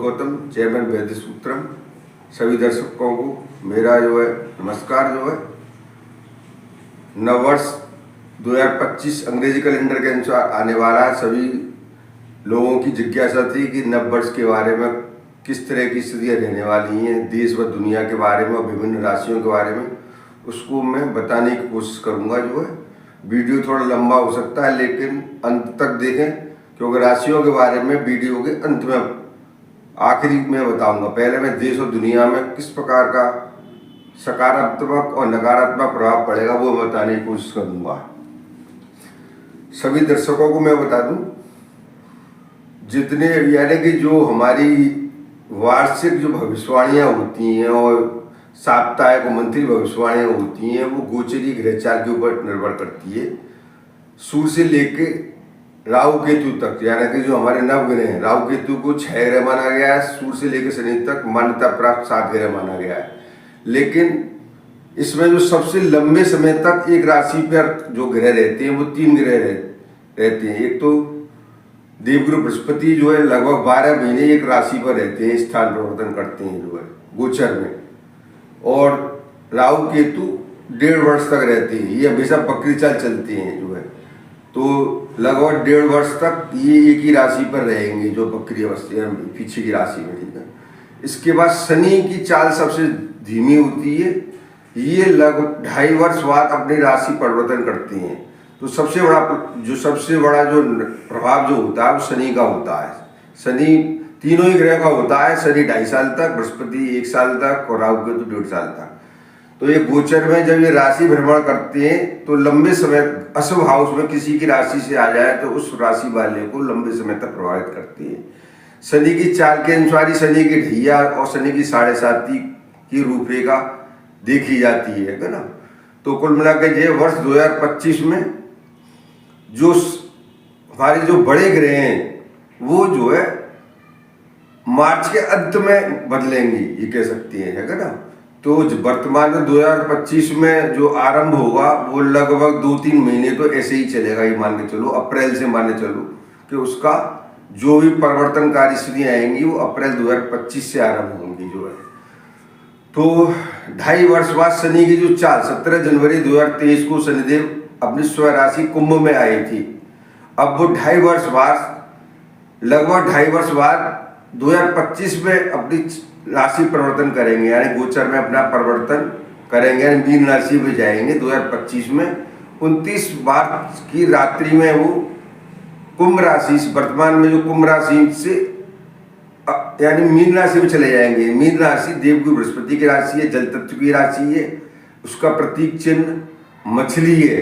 Gautam, chairman वैदिक सूत्रम। सभी दर्शकों को मेरा नमस्कार। नववर्ष 2025 अंग्रेजी कैलेंडर के अनुसार आने वाला है। सभी लोगों की जिज्ञासा थी कि नववर्ष के बारे में किस तरह की स्थितियाँ रहने वाली हैं, देश व दुनिया के बारे में और विभिन्न राशियों के बारे में, उसको मैं बताने की कोशिश करूँगा। वीडियो थोड़ा लंबा हो सकता है, लेकिन अंत तक देखें, क्योंकि राशियों के बारे में वीडियो के अंत में आखिरी में बताऊंगा। पहले मैं देश और दुनिया में किस प्रकार का सकारात्मक और नकारात्मक प्रभाव पड़ेगा वो बताने की कोशिश करूंगा। सभी दर्शकों को मैं बता दूं, जितने यानी कि जो हमारी वार्षिक जो भविष्यवाणियाँ होती हैं और साप्ताहिक और मंथली भविष्यवाणियाँ होती हैं, वो गोचरी ग्रह चाल के ऊपर निर्भर करती है। सूर्य से लेके राहु केतु तक, यानी कि जो हमारे नवग्रह हैं, राहु केतु को 6 ग्रह माना गया है। सूर्य से लेकर शनि तक मान्यता प्राप्त 7 ग्रह माना गया है। लेकिन इसमें जो सबसे लंबे समय तक एक राशि पर जो ग्रह रहते हैं वो 3 ग्रह रहते हैं। एक तो देवगुरु बृहस्पति लगभग 12 महीने एक राशि पर रहते हैं, स्थान परिवर्तन करते हैं गोचर में। और राहु केतु 1.5 वर्ष तक रहते हैं, ये हमेशा बकरी चाल चलते हैं तो लगभग 1.5 वर्ष तक ये एक ही राशि पर रहेंगे, जो बकरी अवस्था पीछे की राशि में, ठीक है। इसके बाद शनि की चाल सबसे धीमी होती है, ये लगभग 2.5 वर्ष बाद अपनी राशि परिवर्तन करते हैं। तो सबसे बड़ा जो प्रभाव जो होता है वो शनि का होता है। शनि तीनों ही ग्रह का होता है। शनि 2.5 साल तक, बृहस्पति 1 साल तक और राहु केतु 1.5 साल तक। तो ये गोचर में जब ये राशि भ्रमण करते हैं तो लंबे समय अशुभ हाउस में किसी की राशि से आ जाए तो उस राशि वाले को लंबे समय तक प्रभावित करती है। शनि की चाल के अनुसार ही शनि की ढैया और शनि की 7.5 की रूपरेखा देखी जाती है ना। तो कुल मिला के ये वर्ष 2025 में जो हमारे जो बड़े ग्रह हैं वो मार्च के अंत में बदलेंगी, ये कह सकते हैं, है ना। तो वर्तमान में 2025 में जो आरंभ होगा वो लगभग 2-3 महीने तो ऐसे ही चलेगा। ये मान के चलो, अप्रैल से मान के चलो कि उसका जो भी परिवर्तनकारी स्थितियाँ आएंगी वो अप्रैल 2025 से आरंभ होंगी तो 2.5 वर्ष बाद शनि की जो चाल 17 जनवरी 2023 को शनिदेव अपनी स्वराशि कुंभ में आई थी। अब वो 2.5 वर्ष बाद, लगभग 2.5 वर्ष बाद 2025 में अपनी राशि परिवर्तन करेंगे, यानी गोचर में अपना परिवर्तन करेंगे, यानी मीन राशि में जाएंगे 2025 में। 29 मार्च की रात्रि में वो कुंभ राशि, वर्तमान में जो कुंभ राशि से यानी मीन राशि में चले जाएंगे। मीन राशि देवगुरु बृहस्पति की राशि है, जल तत्व की राशि है। उसका प्रतीक चिन्ह मछली है,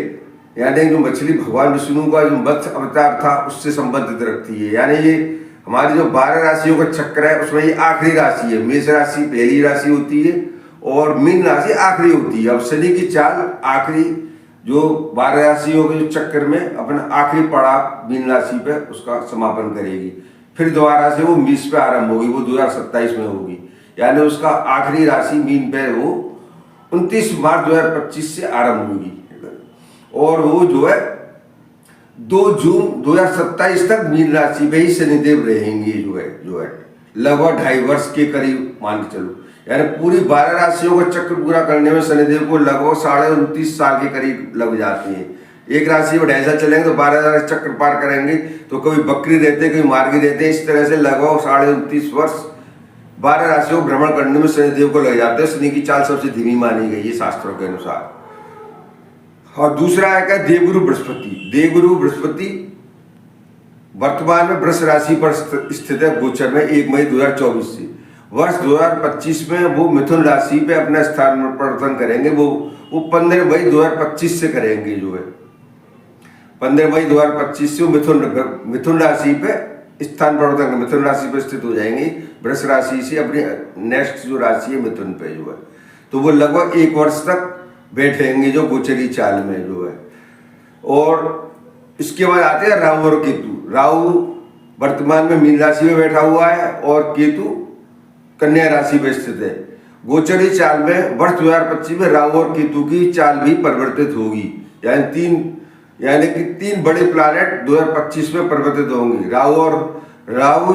यानी जो मछली भगवान विष्णु का जो मत्स्य अवतार था उससे संबंधित रखती है। यानी ये हमारी जो 12 राशियों का चक्र है उसमें ये आखिरी राशि है। मेष राशि पहली राशि होती है और मीन राशि आखिरी होती है। अब शनि की चाल आखिरी जो 12 राशियों के जो चक्र में अपना आखिरी पड़ाव मीन राशि पे उसका समापन करेगी। फिर दोबारा से वो मेष पे आरंभ होगी, वो 2027 में होगी, यानी उसका आखिरी राशि मीन पे वो 29 मार्च 2025 से आरंभ होगी और वो 2 जून 2027 तक मीन राशि में ही शनिदेव रहेंगे लगभग 2.5 वर्ष के करीब मान के चलो। यानी पूरी 12 राशियों का चक्र पूरा करने में शनिदेव को लगभग 29.5 साल के करीब लग जाते हैं। एक राशि में 2.5 साल चलेंगे तो 12 चक्र पार करेंगे, तो कभी बकरी रहते कभी मार्गी रहते, इस तरह से लगभग 29.5 वर्ष 12 राशियों को भ्रमण करने में शनिदेव को लग जाते हैं। शनि की चाल सबसे धीमी मानी गई है शास्त्रों के अनुसार। और दूसरा है क्या, देवगुरु बृहस्पति। देवगुरु बृहस्पति वर्तमान में वृष राशि पर स्थित है गोचर में 1 मई 2024 से। वर्ष 2025 में वो मिथुन राशि पे अपना स्थान परिवर्तन करेंगे। वो 15 मई 2025 से करेंगे 15 मई 2025 से मिथुन राशि पे स्थान परिवर्तन, मिथुन राशि पे स्थित हो जाएंगे। वृष राशि से अपनी नेक्स्ट जो राशि है मिथुन पे तो वो लगभग 1 वर्ष तक बैठेंगे जो गोचरी चाल में और इसके बाद आते हैं राहु और केतु। राहु वर्तमान में मीन राशि में बैठा हुआ है और केतु कन्या राशि में स्थित है। गोचरी चाल में वर्ष 2025 में राहु और केतु की चाल भी परिवर्तित होगी, यानी कि 3 बड़े प्लैनेट 2025 में परिवर्तित होंगे। राहु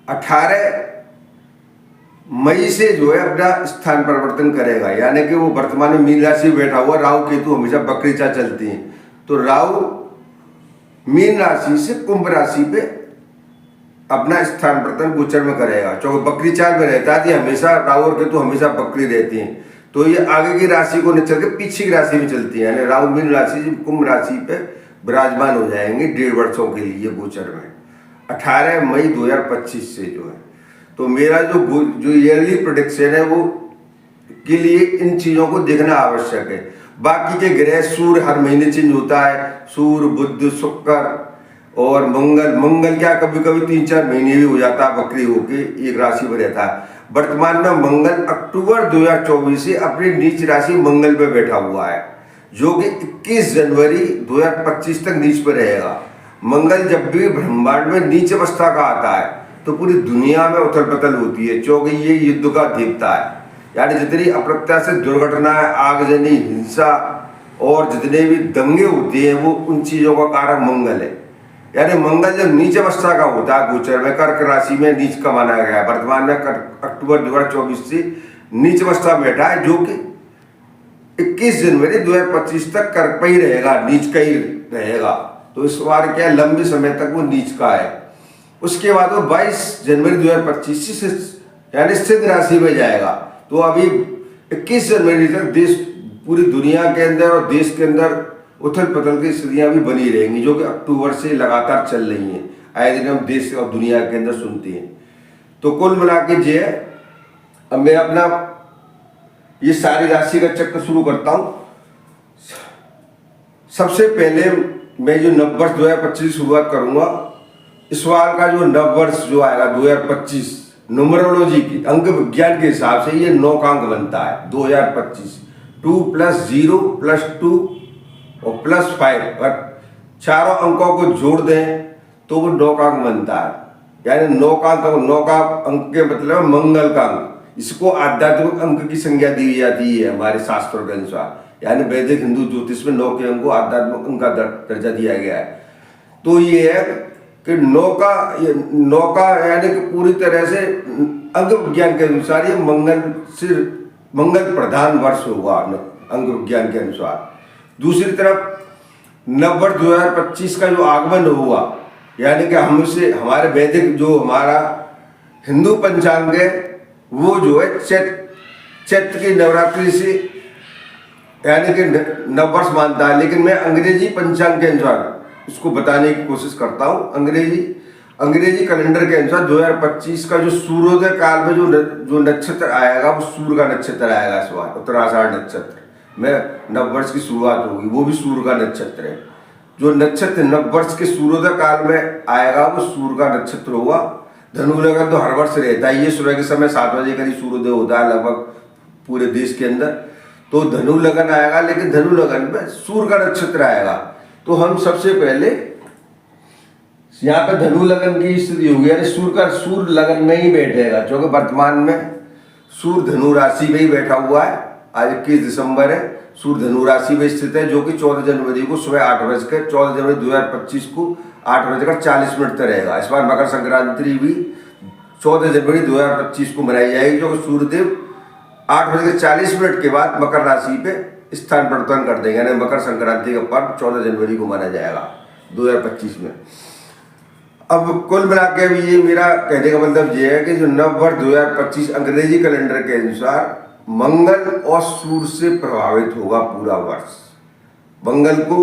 18 मई से जो है अपना स्थान परिवर्तन करेगा, यानी कि वो वर्तमान में मीन राशि में बैठा हुआ, राहु केतु हमेशा बकरी चाल चलती हैं, तो राहु मीन राशि से कुंभ राशि पे अपना स्थान परिवर्तन गोचर में करेगा। क्योंकि बकरी चाल में रहता है, हमेशा राहु और केतु हमेशा बकरी रहती हैं, तो ये आगे की राशि को नहीं चल के पीछे की राशि में चलती है, यानी राहु मीन राशि से कुंभ राशि पे विराजमान हो जाएंगे 1.5 वर्षों के लिए गोचर में 18 मई 2025 से जो है। तो मेरा जो ईयरली प्रोडिक्शन है वो के लिए इन चीज़ों को देखना आवश्यक है। बाकी के ग्रह, सूर्य हर महीने चेंज होता है, सूर्य बुध शुक्र और मंगल क्या कभी कभी 3-4 महीने भी हो जाता है बकरी होके एक राशि में रहता है। वर्तमान में मंगल अक्टूबर 2024 से अपनी नीच राशि मंगल पे बैठा हुआ है, जो कि 21 जनवरी 2025 तक नीच पर रहेगा। मंगल जब भी ब्रह्मांड में नीच अवस्था का आता है तो पूरी दुनिया में उथल पुथल होती है, क्योंकि ये युद्ध का देवता है, यानी जितनी अप्रत्याशित दुर्घटनाएं, आगजनी, हिंसा और जितने भी दंगे होते हैं वो उन चीजों का कारण मंगल है। यानी मंगल जब नीच अवस्था का होता है गोचर में, कर्क राशि में नीच का माना गया है, वर्तमान में अक्टूबर 2024 से नीच अवस्था में बैठा है, जो कि 21 जनवरी 2025 तक कर्क पे ही रहेगा, नीच का ही रहेगा। तो इस बार क्या लंबे समय तक वो नीच का है। उसके बाद वो 22 जनवरी 2025 से यानी सिंह राशि में जाएगा। तो अभी 21 जनवरी तक देश, पूरी दुनिया के अंदर और देश के अंदर उथल पुथल की स्थितियां भी बनी रहेंगी, जो कि अक्टूबर से लगातार चल रही हैं, आए दिन हम देश और दुनिया के अंदर सुनते हैं। तो कुल मिला के जो है, अब मैं अपना ये सारी राशि का चक्र शुरू करता हूँ। सबसे पहले मैं जो नववर्ष 2025 शुरुआत करूंगा, इस बार का जो नववर्ष जो आएगा 2025 न्यूमरोलॉजी की अंक विज्ञान के हिसाब से ये 9 का अंक बनता है 2025। 2 + 0 + 2 और +5, अगर चारों अंकों को जोड़ दें तो वो 9 का अंक बनता है, यानी 9 का अंक के मतलब मंगल का अंक। इसको आध्यात्मिक अंक की संज्ञा दी जाती है हमारे शास्त्रों के अनुसार, यानी वैदिक हिंदू ज्योतिष में 9 के अंक को आध्यात्मिक अंक का दर्जा दिया गया है। तो ये है कि 9 का यानी कि पूरी तरह से अंक विज्ञान के अनुसार ये मंगल प्रधान वर्ष होगा अंक विज्ञान के अनुसार। दूसरी तरफ नववर्ष 2025 का जो आगमन हुआ, यानी कि हमारे वैदिक जो हमारा हिंदू पंचांग है वो जो है चैत्र की नवरात्रि से यानी कि नववर्ष मानता है, लेकिन मैं अंग्रेजी पंचांग के अनुसार इसको बताने की कोशिश करता हूँ। अंग्रेजी कैलेंडर के अनुसार 2025 का जो सूर्योदय काल में जो नक्षत्र आएगा वो सूर्य का नक्षत्र आएगा इस बार, उत्तराषाढ़ नक्षत्र में नववर्ष की शुरुआत होगी, वो भी सूर्य का नक्षत्र है। जो नक्षत्र नववर्ष के सूर्योदय काल में आएगा वो सूर्य का नक्षत्र होगा। धनु लगन तो हर वर्ष रहता है, ये सुबह के समय 7 बजे करीब सूर्योदय होता है लगभग पूरे देश के अंदर, तो धनु लगन आएगा, लेकिन धनु लगन में सूर्य का नक्षत्र आएगा। तो हम सबसे पहले यहाँ पे धनु लगन की स्थिति होगी, यानी सूर्य लगन में ही बैठेगा, क्योंकि वर्तमान में सूर्य धनु राशि में ही बैठा हुआ है। आज 21 दिसंबर है, सूर्य धनु राशि में स्थित है, जो कि 14 जनवरी को सुबह 14 जनवरी 2025 को 8:40 तक रहेगा। इस बार मकर संक्रांति भी 14 जनवरी 2025 को मनाई जाएगी, जो कि सूर्यदेव 8:40 के बाद मकर राशि पे स्थान परिवर्तन कर देंगे, यानी मकर संक्रांति का पर्व 14 जनवरी को माना जाएगा 2025 में। अब कुल मिला के भी ये मेरा कहने का मतलब ये है कि जो नववर्ष 2025 अंग्रेजी कैलेंडर के अनुसार मंगल और सूर्य से प्रभावित होगा पूरा वर्ष। मंगल को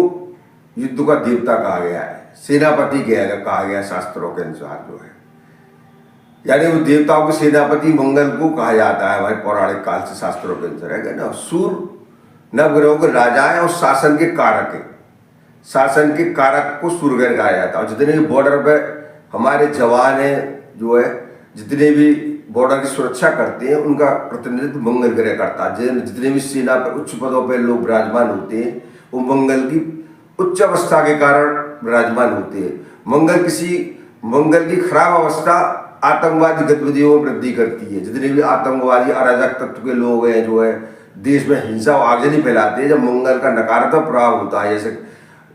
युद्ध का देवता कहा गया है, सेनापति कहा गया शास्त्रों के अनुसार जो है, यानी वो देवताओं के सेनापति मंगल को कहा जाता है हमारे पौराणिक काल से शास्त्रों के अनुसार है ना। सूर्य नवग्रहों के राजा है और शासन के कारक है, शासन के कारक को सूर्य कहा जाता है। और जितने भी बॉर्डर पे हमारे जवान हैं जो है, जितने भी बॉर्डर की सुरक्षा करते हैं उनका प्रतिनिधित्व मंगल ग्रह करता है। जितने भी सेना पर उच्च पदों पर लोग विराजमान होते हैं वो मंगल की उच्च अवस्था के कारण विराजमान होते हैं। मंगल की खराब अवस्था आतंकवादी गतिविधियों में वृद्धि करती है। जितने भी आतंकवादी अराजक तत्व के लोग हैं जो है देश में हिंसा और आगजनी फैलाते हैं, जब मंगल का नकारात्मक प्रभाव होता है, जैसे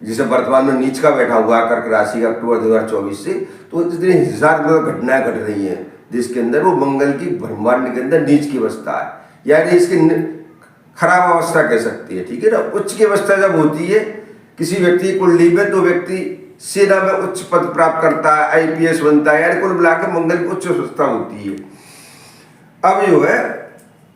जिसे वर्तमान में नीच का बैठा हुआ है कर्क राशि का अक्टूबर 2024 से, तो जितनी हजार घटनाएं घट रही हैं देश के अंदर, वो मंगल की ब्रह्मांड के अंदर नीच की अवस्था है, यानी इसकी खराब अवस्था कह सकती है, ठीक है ना। उच्च की अवस्था जब होती है किसी व्यक्ति की कुंडली में, तो व्यक्ति सेना में उच्च पद प्राप्त करता है, आईपीएस बनता है, यानी कुल मिलाकर मंगल की उच्च अवस्था होती है। अब जो है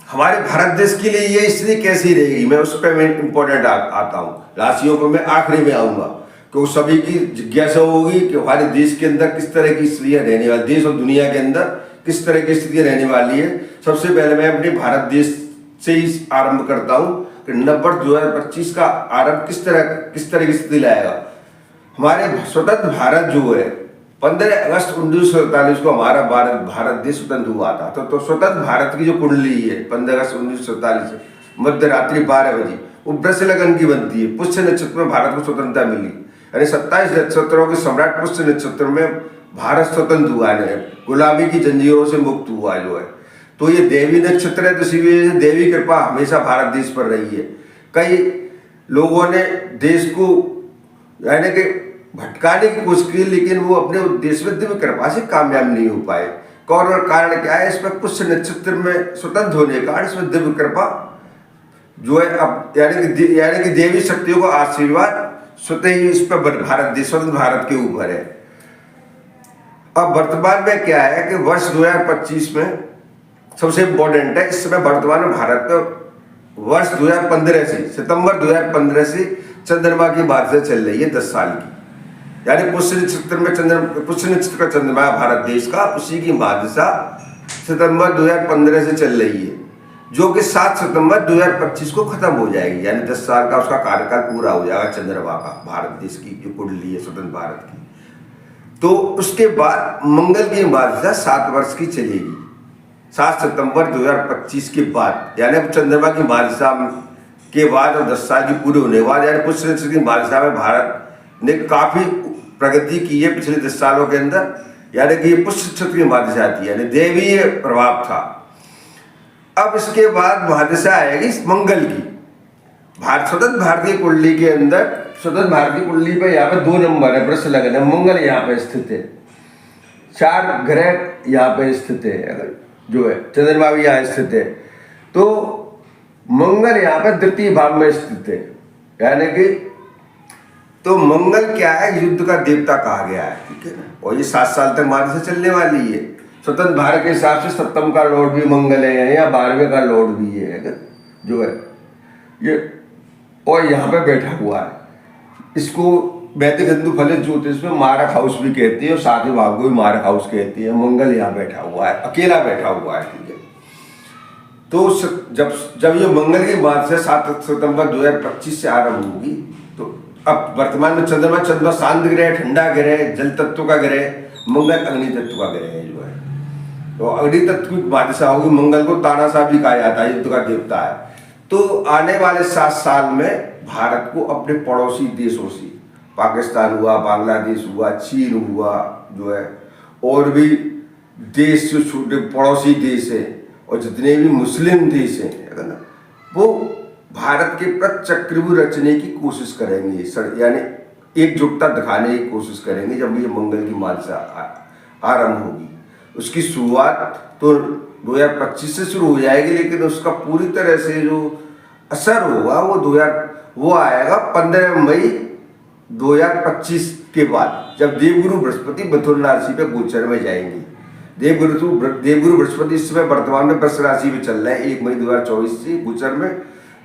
हमारे भारत देश के लिए ये स्थिति कैसी रहेगी, मैं उस पर इंपॉर्टेंट आता हूँ। राशियों पर मैं आखिरी में आऊंगा, क्योंकि सभी की जिज्ञासा होगी कि हमारे देश के अंदर किस तरह की स्थितियाँ रहने वाली, देश और दुनिया के अंदर किस तरह की स्थितियाँ रहने वाली है। सबसे पहले मैं अपने भारत देश से ही आरंभ करता हूँ कि नववर्ष 2025 का आरंभ किस तरह की स्थिति लाएगा। हमारे स्वतंत्र भारत जो है 15 अगस्त 1947 को हमारा भारत देश स्वतंत्र हुआ था। तो स्वतंत्र भारत की जो कुंडली है 15 अगस्त 1947 से मध्य रात्रि 12 बजे वो वृष लगन की बनती है। पुष्य नक्षत्र में भारत को स्वतंत्रता मिली, यानी 27 नक्षत्रों के सम्राट पुष्य नक्षत्र में भारत स्वतंत्र हुआ है, गुलामी की जंजीरों से मुक्त हुआ जो है। तो ये देवी नक्षत्र है, तो इसी वजह से देवी कृपा हमेशा भारत देश पर रही है। कई लोगों ने देश को यानी कि भटकाने की कोशिश की, लेकिन वो अपने उद्देश्य में दिव्य कृपा से कामयाब नहीं हो पाए। कौन और कारण क्या है, इसमें पुष्य नक्षत्र में स्वतंत्र होने के कारण इसमें दिव्य कृपा जो है अब यानी कि देवी शक्तियों का आशीर्वाद स्वतः ही इस पर भारत देश स्वतंत्र भारत के ऊपर है। अब वर्तमान में क्या है कि वर्ष 2025 में सबसे इम्पोर्टेंट है, इस समय वर्तमान में भारत में वर्ष 2015 से सितंबर 2015 से चंद्रमा की बाधिता चल रही है 10 साल की, यानी पुष्य नक्षत्र का चंद्रमा भारत देश का, उसी की बाधिता सितंबर 2015 से चल रही है, जो कि 7 सितंबर 2025 को खत्म हो जाएगी, यानी 10 साल का उसका कार्यकाल पूरा हो जाएगा चंद्रमा का, भारत देश की जो कुंडली है स्वतंत्र भारत की। तो उसके बाद मंगल की बाधिता 7 वर्ष की चलेगी, 7 सितंबर 2025 के बाद, यानी अब चंद्रमा की बाधिता के बाद और 10 साल की पूरे होने के बाद, यानी पुष्य नक्षत्र की बाधिता में भारत ने काफी प्रगति की है पिछले 10 सालों के अंदर, यानी कि पुष्य नक्षत्र की बाधिता आती है, यानी देवीय प्रभाव था। अब इसके बाद बाधिता आएगी मंगल की। स्वतंत्र भारतीय कुंडली के अंदर, स्वतंत्र भारतीय कुंडली पे यहाँ पे 2 नंबर है, वृष लगन है, मंगल यहाँ पे स्थित है, 4 ग्रह यहाँ पे स्थित है, अगर जो है चंद्रमा भी यहाँ स्थित है, तो मंगल यहाँ पे द्वितीय भाव में स्थित है, यानी कि तो मंगल क्या है, युद्ध का देवता कहा गया है, ठीक है ना। और ये 7 साल तक मार्ग से चलने वाली है। स्वतंत्र भारत के हिसाब से 7वें का लॉर्ड भी मंगल है, या 12वें का लॉर्ड भी है जो है ये, और यहाँ पे बैठा हुआ है। इसको वैदिक हिंदू फलित ज्योतिष में मारक हाउस भी कहती है, और 7वें भाव को भी मारक हाउस कहती है। मंगल यहाँ बैठा हुआ है, अकेला बैठा हुआ है, ठीक है। तो जब ये मंगल की बात से 7 सितंबर 2025 से आरंभ होगी, तो अब वर्तमान में चंद्रमा शांत ग्रह, ठंडा ग्रह, जल तत्व का ग्रह, मंगल अग्नि तत्व का ग्रह है जो है। तो अग्नि तत्व की बादशाह होगी, मंगल को तानाशाह भी कहा जाता है, युद्ध का देवता है। तो आने वाले 7 साल में भारत को अपने पड़ोसी देशों से, पाकिस्तान हुआ, बांग्लादेश हुआ, चीन हुआ जो है, और भी देश जो छोटे पड़ोसी देश हैं और जितने भी मुस्लिम देश हैं, है ना, वो भारत के प्रति चक्रव्यूह रचने की कोशिश करेंगे, यानी एकजुटता दिखाने की कोशिश करेंगे। जब ये मंगल की मानसा आरंभ होगी, उसकी शुरुआत तो 2025 से शुरू हो जाएगी, लेकिन उसका पूरी तरह से जो असर होगा वो आएगा 15 मई 2025 के बाद, जब देवगुरु बृहस्पति मिथुन राशि पे गोचर में जाएंगे। देवगुरु बृहस्पति इस समय वर्तमान में वृष राशि में चल रहे हैं 1 मई 2024 से गोचर में,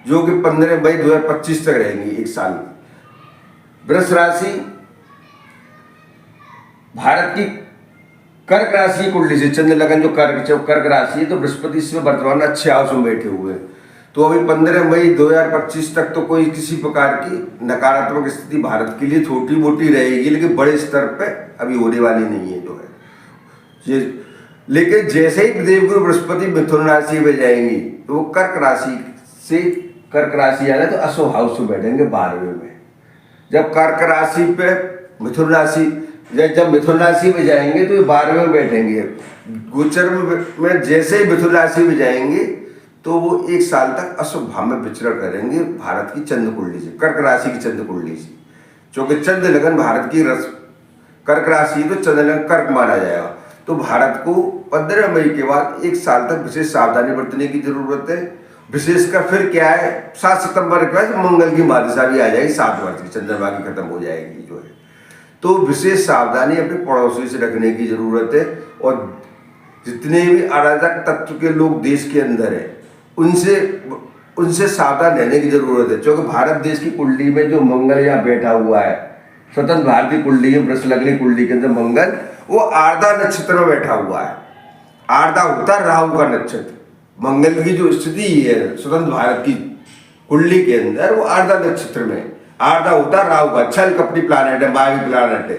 जो कि 15 मई 2025 तक रहेंगे, 1 साल। वृष राशि भारत की कर्क राशि कुंडली से, चंद्र लगन जो कर्क राशि है, तो बृहस्पति इसमें वर्तमान में अच्छे हाउस में बैठे हुए हैं। तो अभी 15 मई 2025 तक तो कोई किसी प्रकार की नकारात्मक स्थिति भारत के लिए छोटी मोटी रहेगी, लेकिन बड़े स्तर पे अभी होने वाली नहीं है जो है। लेकिन जैसे ही देवगुरु बृहस्पति मिथुन राशि में जाएंगी, तो वो कर्क राशि आना, तो अशुभ हाउस में बैठेंगे 12वें में। जब कर्क राशि पे मिथुन राशि, जब मिथुन राशि में जाएंगे तो ये 12वें में बैठेंगे। गोचर में जैसे ही मिथुन राशि में जाएंगे, तो वो 1 साल तक अशुभ भाव में विचरण करेंगे भारत की चंद्र कुंडली से, कर्क राशि की चंद्र कुंडली से। क्योंकि चंद्र लगन भारत की कर्क राशि, तो चंद्र लगन कर्क माना जाएगा। तो भारत को 15 मई के बाद एक साल तक विशेष सावधानी बरतने की जरूरत है। विशेषकर फिर क्या है, 7 सितंबर के बाद मंगल की महादशा भी आ जाएगी, 7 वर्ष की चंद्रमा की खत्म हो जाएगी जो है। तो विशेष सावधानी अपने पड़ोसी से रखने की जरूरत है। और जितने भी अराजक तत्व के लोग देश के अंदर है उनसे सावधान रहने की जरूरत है। क्योंकि भारत देश की कुंडली में जो मंगल यहाँ बैठा हुआ है, स्वतंत्र भारत की कुंडली में वृष लग्न कुंडली के अंदर मंगल वो आर्द्रा नक्षत्र में बैठा हुआ है। आर्द्रा होता है राहु का नक्षत्र। मंगल की जो स्थिति है स्वतंत्र भारत की कुंडली के अंदर वो आर्द्रा नक्षत्र में, आर्द्रा होता है राहु का, छल कपटी प्लानेट है, मायावी प्लानेट है।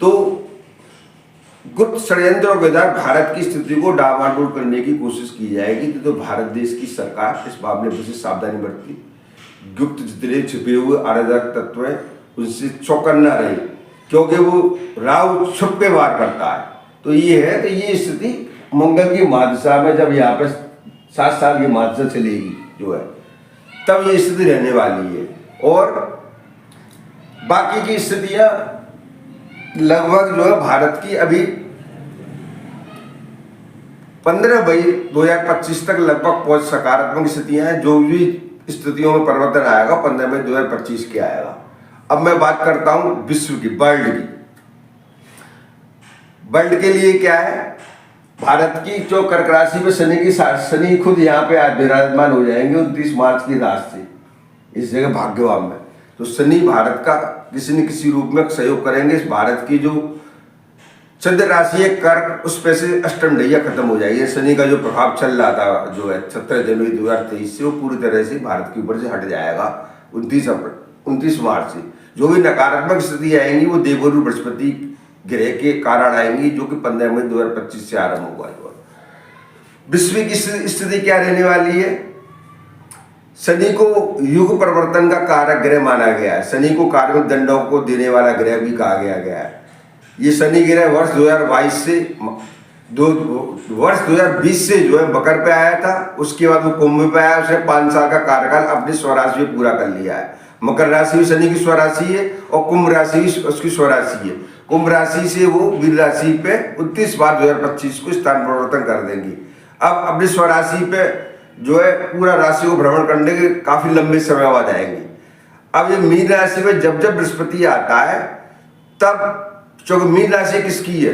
तो गुप्त षड्यंत्रों के द्वारा भारत की स्थिति को डामाडोल करने की कोशिश की जाएगी। तो भारत देश की सरकार इस मामले में विशेष सावधानी बरती, गुप्त जितने छिपे हुए अराजक तत्व हैं उनसे चौकन्ना रहे, क्योंकि वो राहु छुप के वार करता है। तो ये है, तो ये स्थिति मंगल की महादशा में जब यहाँ पे 7 साल की महादशा चलेगी जो है, तब ये स्थिति रहने वाली है। और बाकी की स्थितियां लगभग जो है भारत की अभी 15 मई 2025 तक लगभग बहुत सकारात्मक स्थितियां हैं। जो भी स्थितियों में परिवर्तन आएगा 15 मई 2025 के आएगा। अब मैं बात करता हूं विश्व की, वर्ल्ड की। वर्ल्ड के लिए क्या है, भारत की जो कर्क राशि में शनि खुद यहाँ पे आज विराजमान हो जाएंगे 29 मार्च की रात से इस जगह भाग्यवान में। तो शनि भारत का किसी न किसी रूप में सहयोग करेंगे। इस भारत की जो चंद्र राशि है कर्क, उस पे से अष्टम ढैया खत्म हो जाएगी। शनि का जो प्रभाव चल रहा था जो है 17 जनवरी 2023 से, वो पूरी तरह से भारत के ऊपर से हट जाएगा 29 मार्च से। जो भी नकारात्मक स्थिति आएंगी वो देवगुरु बृहस्पति ग्रह के कारण आएंगी, जो कि 15 मई 2025 से आरंभ होगा। विश्व की स्थिति क्या रहने वाली है, शनि को युग परिवर्तन का कारक ग्रह माना गया है। शनि को कार्मिक दंडों को देने वाला ग्रह भी कहा गया है। ये शनि ग्रह वर्ष 2022 से वर्ष 2020 से जो है मकर पे आया था, उसके बाद वो कुंभ पे आया। उसने 5 साल का कार्यकाल अपनी स्वराशि में पूरा कर लिया है। मकर राशि भी शनि की स्वराशि है और कुंभ राशि भी उसकी स्वराशि है। कुंभ राशि से वो मीन राशि पे 29 मार्च 2025 को स्थान परिवर्तन कर देंगी। अब अपनी स्वराशि पे जो है पूरा राशि को भ्रमण करने के काफी लंबे समय बाद आएंगे। अब ये मीन राशि में जब जब बृहस्पति आता है तब, क्योंकि मीन राशि किसकी है,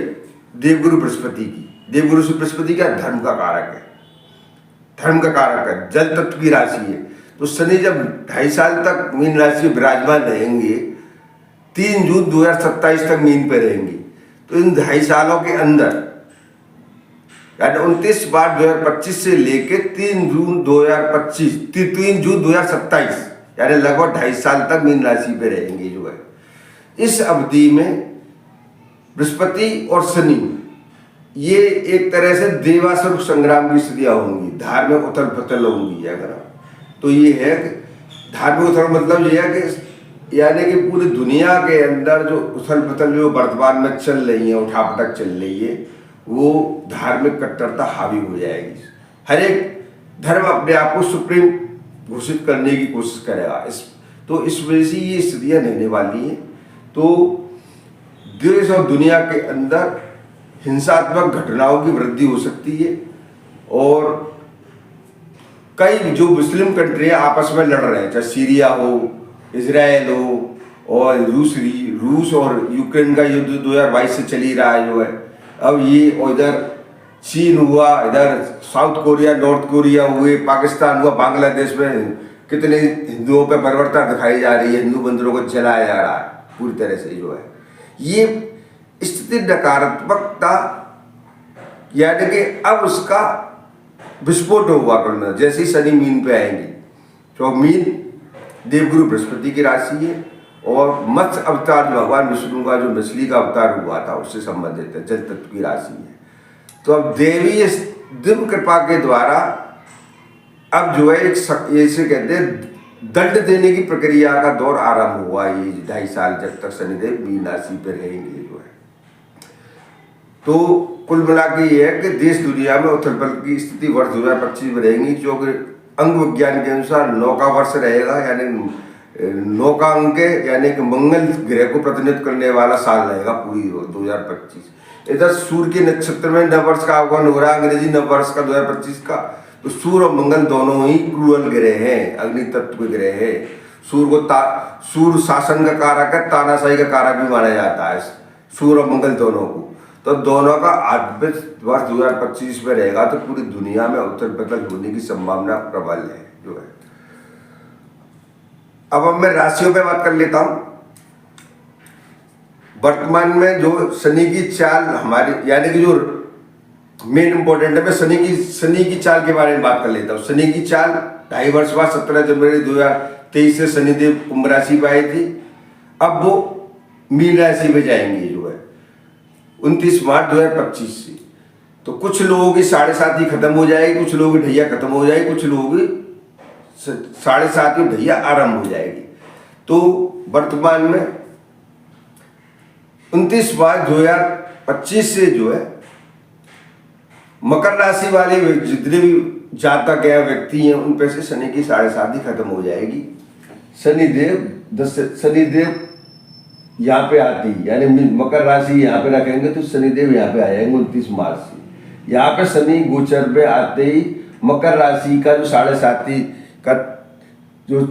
देवगुरु बृहस्पति की। देवगुरु से बृहस्पति का धर्म का कारक है, धर्म का कारक है, जल तत्व की राशि है। तो शनि जब 2.5 साल तक मीन राशि में विराजमान रहेंगे, 3 जून 2027 तक मीन पे रहेंगी। तो इन 2.5 सालों के अंदर यानी 29 मार्च 2025 से लेके 3 जून 2027 यानी लगभग 2.5 साल तक मीन राशि पे रहेंगे जो है। इस अवधि में बृहस्पति और शनि ये एक तरह से देवासुर संग्राम की स्थितियां होंगी, धार्मिक उथल पुथल होंगी। अगर तो ये है धार्मिक उथल मतलब ये है कि यानी कि पूरी दुनिया के अंदर जो उथल पुथल जो वर्तमान में चल रही है, उठापटक चल रही है, वो धार्मिक कट्टरता हावी हो जाएगी। हर एक धर्म अपने आप को सुप्रीम घोषित करने की कोशिश करेगा। तो इस वजह से ये स्थितियां रहने वाली हैं। तो देश और दुनिया के अंदर हिंसात्मक घटनाओं की वृद्धि हो सकती है और कई जो मुस्लिम कंट्रियां आपस में लड़ रहे हैं, चाहे सीरिया हो, इजराइल हो और रूस और यूक्रेन का युद्ध 2022 से चल ही रहा है जो है। अब ये इधर चीन हुआ, इधर साउथ कोरिया, नॉर्थ कोरिया हुए, पाकिस्तान हुआ, बांग्लादेश में कितने हिंदुओं पर बर्बरता दिखाई जा रही है, हिंदू मंदिरों को जलाया जा रहा है पूरी तरह से जो है। ये स्थिति नकारात्मकता यानी कि अब उसका विस्फोट हुआ करना जैसे ही शनि मीन पे आएंगे। तो मीन देवगुरु बृहस्पति की राशि है और मत्स्य अवतार जो भगवान विष्णु का जो मछली का अवतार हुआ था उससे संबंधित है, जल तत्व की राशि है। तो अब देवी दिव्य कृपा के द्वारा अब जो है एक ऐसे कहते हैं दंड देने की प्रक्रिया का दौर आरंभ हुआ। ये 2.5 साल जब तक शनिदेव मीन राशि पर रहेंगे जो है। तो कुल मिला के ये है कि देश दुनिया में उथल पुथल की स्थिति वर्ष 2025 में रहेंगी, जो कि अंग विज्ञान के अनुसार 9 का वर्ष रहेगा। यानी 9 का अंक है, यानी कि मंगल ग्रह को प्रतिनिधित्व करने वाला साल रहेगा पूरी 2025। इधर सूर्य के नक्षत्र में नववर्ष का आगमन हो रहा है, अंग्रेजी नववर्ष का 2025 का। तो सूर्य और मंगल दोनों ही क्रूअल ग्रह हैं, अग्नि तत्व ग्रह है। सूर्य शासन का कारक है, तानाशाही का कारक भी माना जाता है सूर्य और मंगल दोनों को। तो दोनों का आधिपत्य वर्ष 2025 में रहेगा, तो पूरी दुनिया में उत्तर बदल होने की संभावना प्रबल है जो है। अब मैं राशियों पे बात कर लेता हूं। वर्तमान में जो शनि की चाल हमारी, यानी कि जो मेन इंपॉर्टेंट है, मैं शनि की चाल के बारे में बात कर लेता हूँ। शनि की चाल 2.5 वर्ष बाद 17 जनवरी 2023 से शनिदेव कुंभ राशि में आए थे। अब वो मीन राशि में जाएंगे जो है 29 मार्च 2025 से। तो कुछ लोगों की 7.5 खत्म हो जाएगी, कुछ लोगों की ढैया खत्म हो जाएगी, कुछ लोगों की 7.5 ढैया आरंभ हो जाएगी। तो वर्तमान में 29 मार्च 2025 से जो है मकर राशि वाले जितने भी जातक या व्यक्ति हैं उन पे से शनि की 7.5 खत्म हो जाएगी। शनिदेव यहाँ पे आती, यानी मकर राशि यहाँ पे रखेंगे तो शनिदेव यहाँ पे आ जाएंगे 29 मार्च से। यहाँ पे शनि गोचर पे आते ही मकर राशि का जो 7.5 का जो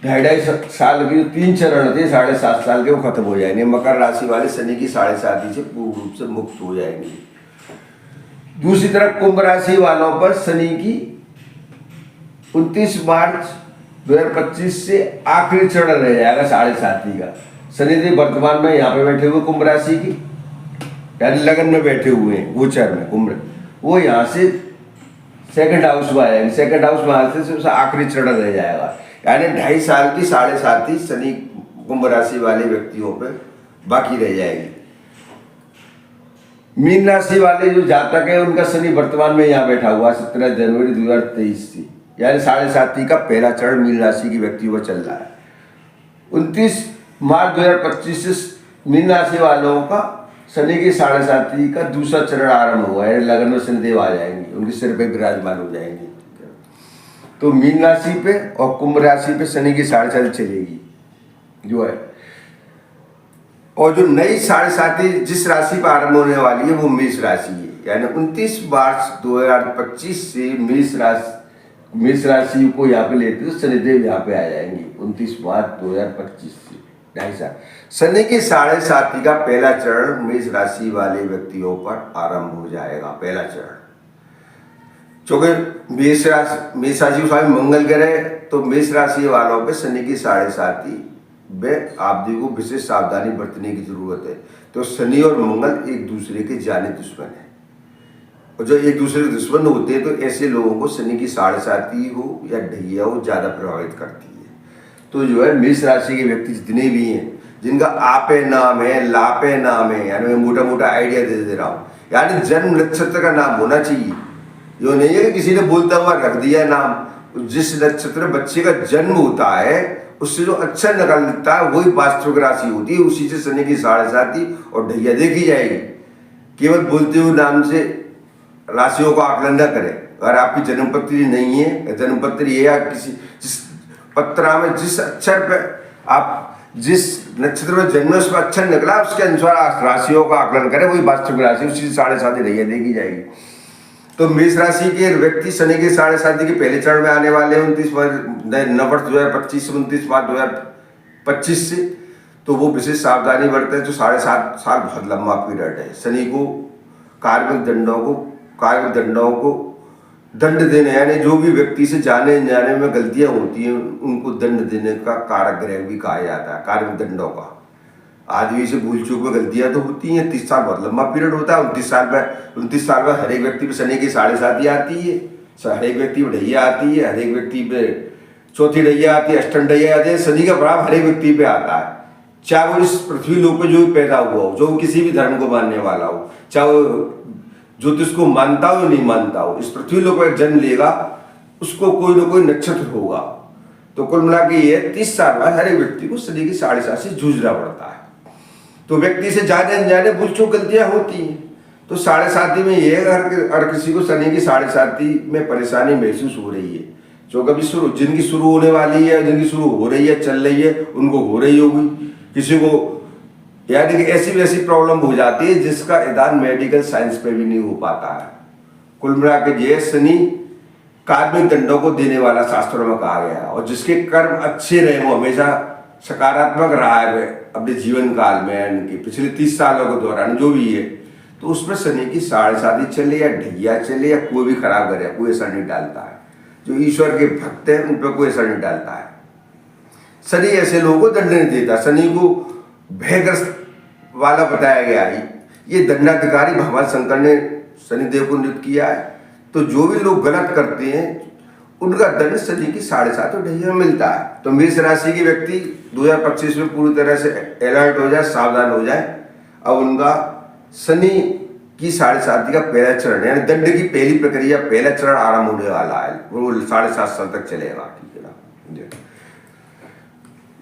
2.5 साल के जो 3 चरण थे 7.5 साल के, वो खत्म हो जाएंगे। मकर राशि वाले शनि की 7.5 से पूर्ण रूप से मुक्त हो जाएंगे। दूसरी तरफ कुंभ राशि वालों पर शनि की 29 मार्च 2025 से आखिरी चरण रह जाएगा 7.5 का। शनिदेव वर्तमान में यहाँ पे बैठे हुए कुंभ राशि की, यानी लगन में बैठे हुए हैं गोचर में कुंभ, वो यहाँ से सेकंड हाउस में आएंगे। सेकंड हाउस में आने से आखिरी चरण रह जाएगा, यानी 2.5 साल की 7.5 शनि कुंभ राशि वाले व्यक्तियों पे बाकी रह जाएगी। मीन राशि वाले जो जातक है उनका शनि वर्तमान में यहाँ बैठा हुआ 17 जनवरी 2023 से, यानी 7.5 का पहला चरण मीन राशि के व्यक्तियों पर चल रहा है। 29 मार्च 2025 से मीन राशि वालों का शनि की 7.5 का दूसरा चरण आरंभ हुआ है। लगन में शनिदेव आ जाएंगे, उनके सिर पे विराजमान हो जाएंगे। तो मीन राशि पे और कुंभ राशि पे शनि की 7.5 चलेगी जो है। और जो नई 7.5 जिस राशि पर आरंभ होने वाली है वो मेष राशि है, यानी 29 मार्च 2025 से मेष राशि को यहाँ पे लेते तो शनिदेव यहाँ पे आ जाएंगे 29 मार्च 2025 से 2.5 साल। शनि की 7.5 का पहला चरण मेष राशि वाले व्यक्तियों पर आरंभ हो जाएगा, पहला चरण। क्योंकि मेष राशि स्वामी मंगल ग्रह, तो मेष राशि वालों पे शनि की 7.5 में आप जी को विशेष सावधानी बरतने की जरूरत है। तो शनि और मंगल एक दूसरे के जाने दुश्मन है, और जो एक दूसरे के दुश्मन होते हैं तो ऐसे लोगों को शनि की 7.5 हो या ढैया हो ज़्यादा प्रभावित करती है। तो जो है मेष राशि के व्यक्ति जितने भी हैं जिनका आपे नाम है, लापे नाम है, यानी मैं मोटा मोटा आइडिया दे रहा हूँ, यानी जन्म नक्षत्र का नाम होना चाहिए। यो नहीं है कि किसी ने बोलता हुआ रख दिया नाम। जिस नक्षत्र में बच्चे का जन्म होता है उससे जो अच्छा निकलता है वही वास्तविक राशि होती है, उसी से शनि की 7.5 और ढैया देखी जाएगी। केवल बोलते हुए नाम से राशियों का आकलन न करें। अगर आपकी जन्मपत्री नहीं है, जन्मपत्री है या किसी जिस पत्रा में जिस अक्षर पे आप जिस नक्षत्र में जन्म उसमें अक्षर निकला उसके अनुसार राशियों का आकलन करें, वही वास्तविक राशि उसी से 7.5 ढैया देखी जाएगी। तो मेष राशि के व्यक्ति शनि के 7.5 के पहले चरण में आने वाले हैं 29 नववर्ष 2025 से 29 मार्च 2025 से। तो वो विशेष सावधानी बरते हैं। जो 7.5 साल बहुत लंबा पीरियड है। शनि को कार्मिक दंडों को दंड देने, यानी जो भी व्यक्ति से जाने अनजाने में गलतियां होती हैं उनको दंड देने का कारक ग्रह भी कहा जाता है, कार्मिक दंडों का। आदमी से भूल चूक में गलतियां तो होती हैं। 30 साल बहुत लंबा पीरियड होता है। 29 साल में हर एक व्यक्ति पे शनि की 7.5 आती है, हर एक व्यक्ति पे ढैया आती है, हर एक व्यक्ति पे चौथी ढैया आती है, अष्टम ढैया आती है। शनि का प्रभाव हर एक व्यक्ति पे आता है, चाहे वो इस पृथ्वी लोक पे जो भी पैदा हुआ हो, जो किसी भी धर्म को मानने वाला हो, चाहे वो ज्योतिष को मानता हो या नहीं मानता हो, इस पृथ्वी लोक पर जन्म लेगा उसको कोई ना कोई नक्षत्र होगा। तो कुल मिला के ये 30 साल बाद हर एक व्यक्ति को शनि की 7.5 से जूझना पड़ता है। तो व्यक्ति से जाने अनजाने भूल चूक गलतियां होती हैं। तो 7.5 में ये हर किसी को शनि की 7.5 में परेशानी महसूस हो रही है, जो कभी जिनकी शुरू होने वाली है, जिनकी शुरू हो रही है, चल रही है, उनको हो रही होगी, किसी को यानी कि ऐसी वैसी प्रॉब्लम हो जाती है जिसका निदान मेडिकल साइंस पे भी नहीं हो पाता है। कुल मिला के ये शनि कार्मिक दंडों को देने वाला शास्त्रों में कहा गया है, और जिसके कर्म अच्छे रहे वो हमेशा सकारात्मक रहा है अपने जीवन काल में, यानी कि पिछले 30 सालों के दौरान जो भी है, तो उसमें शनि की 7.5 चले या ढैया चले या कोई भी खराब करे, कोई असर नहीं डालता है। जो ईश्वर के भक्त हैं उन पर कोई असर नहीं डालता है। शनि ऐसे लोगों को दंड नहीं देता। शनि को भयग्रस्त वाला बताया गया है। ये दंडाधिकारी भगवान शंकर ने शनिदेव को नियुक्त किया है। तो जो भी लोग गलत करते हैं उनका दंड शनि की 7.5 ढैया में मिलता है। तो मेष राशि के व्यक्ति 2025 में पूरी तरह से अलर्ट हो जाए, सावधान हो जाए। अब उनका शनि की 7.5 का पहला चरण यानी दंड की पहली प्रक्रिया, पहला चरण आरंभ होने वाला है। वो 7.5 साल तक चलेगा। ठीक है ना।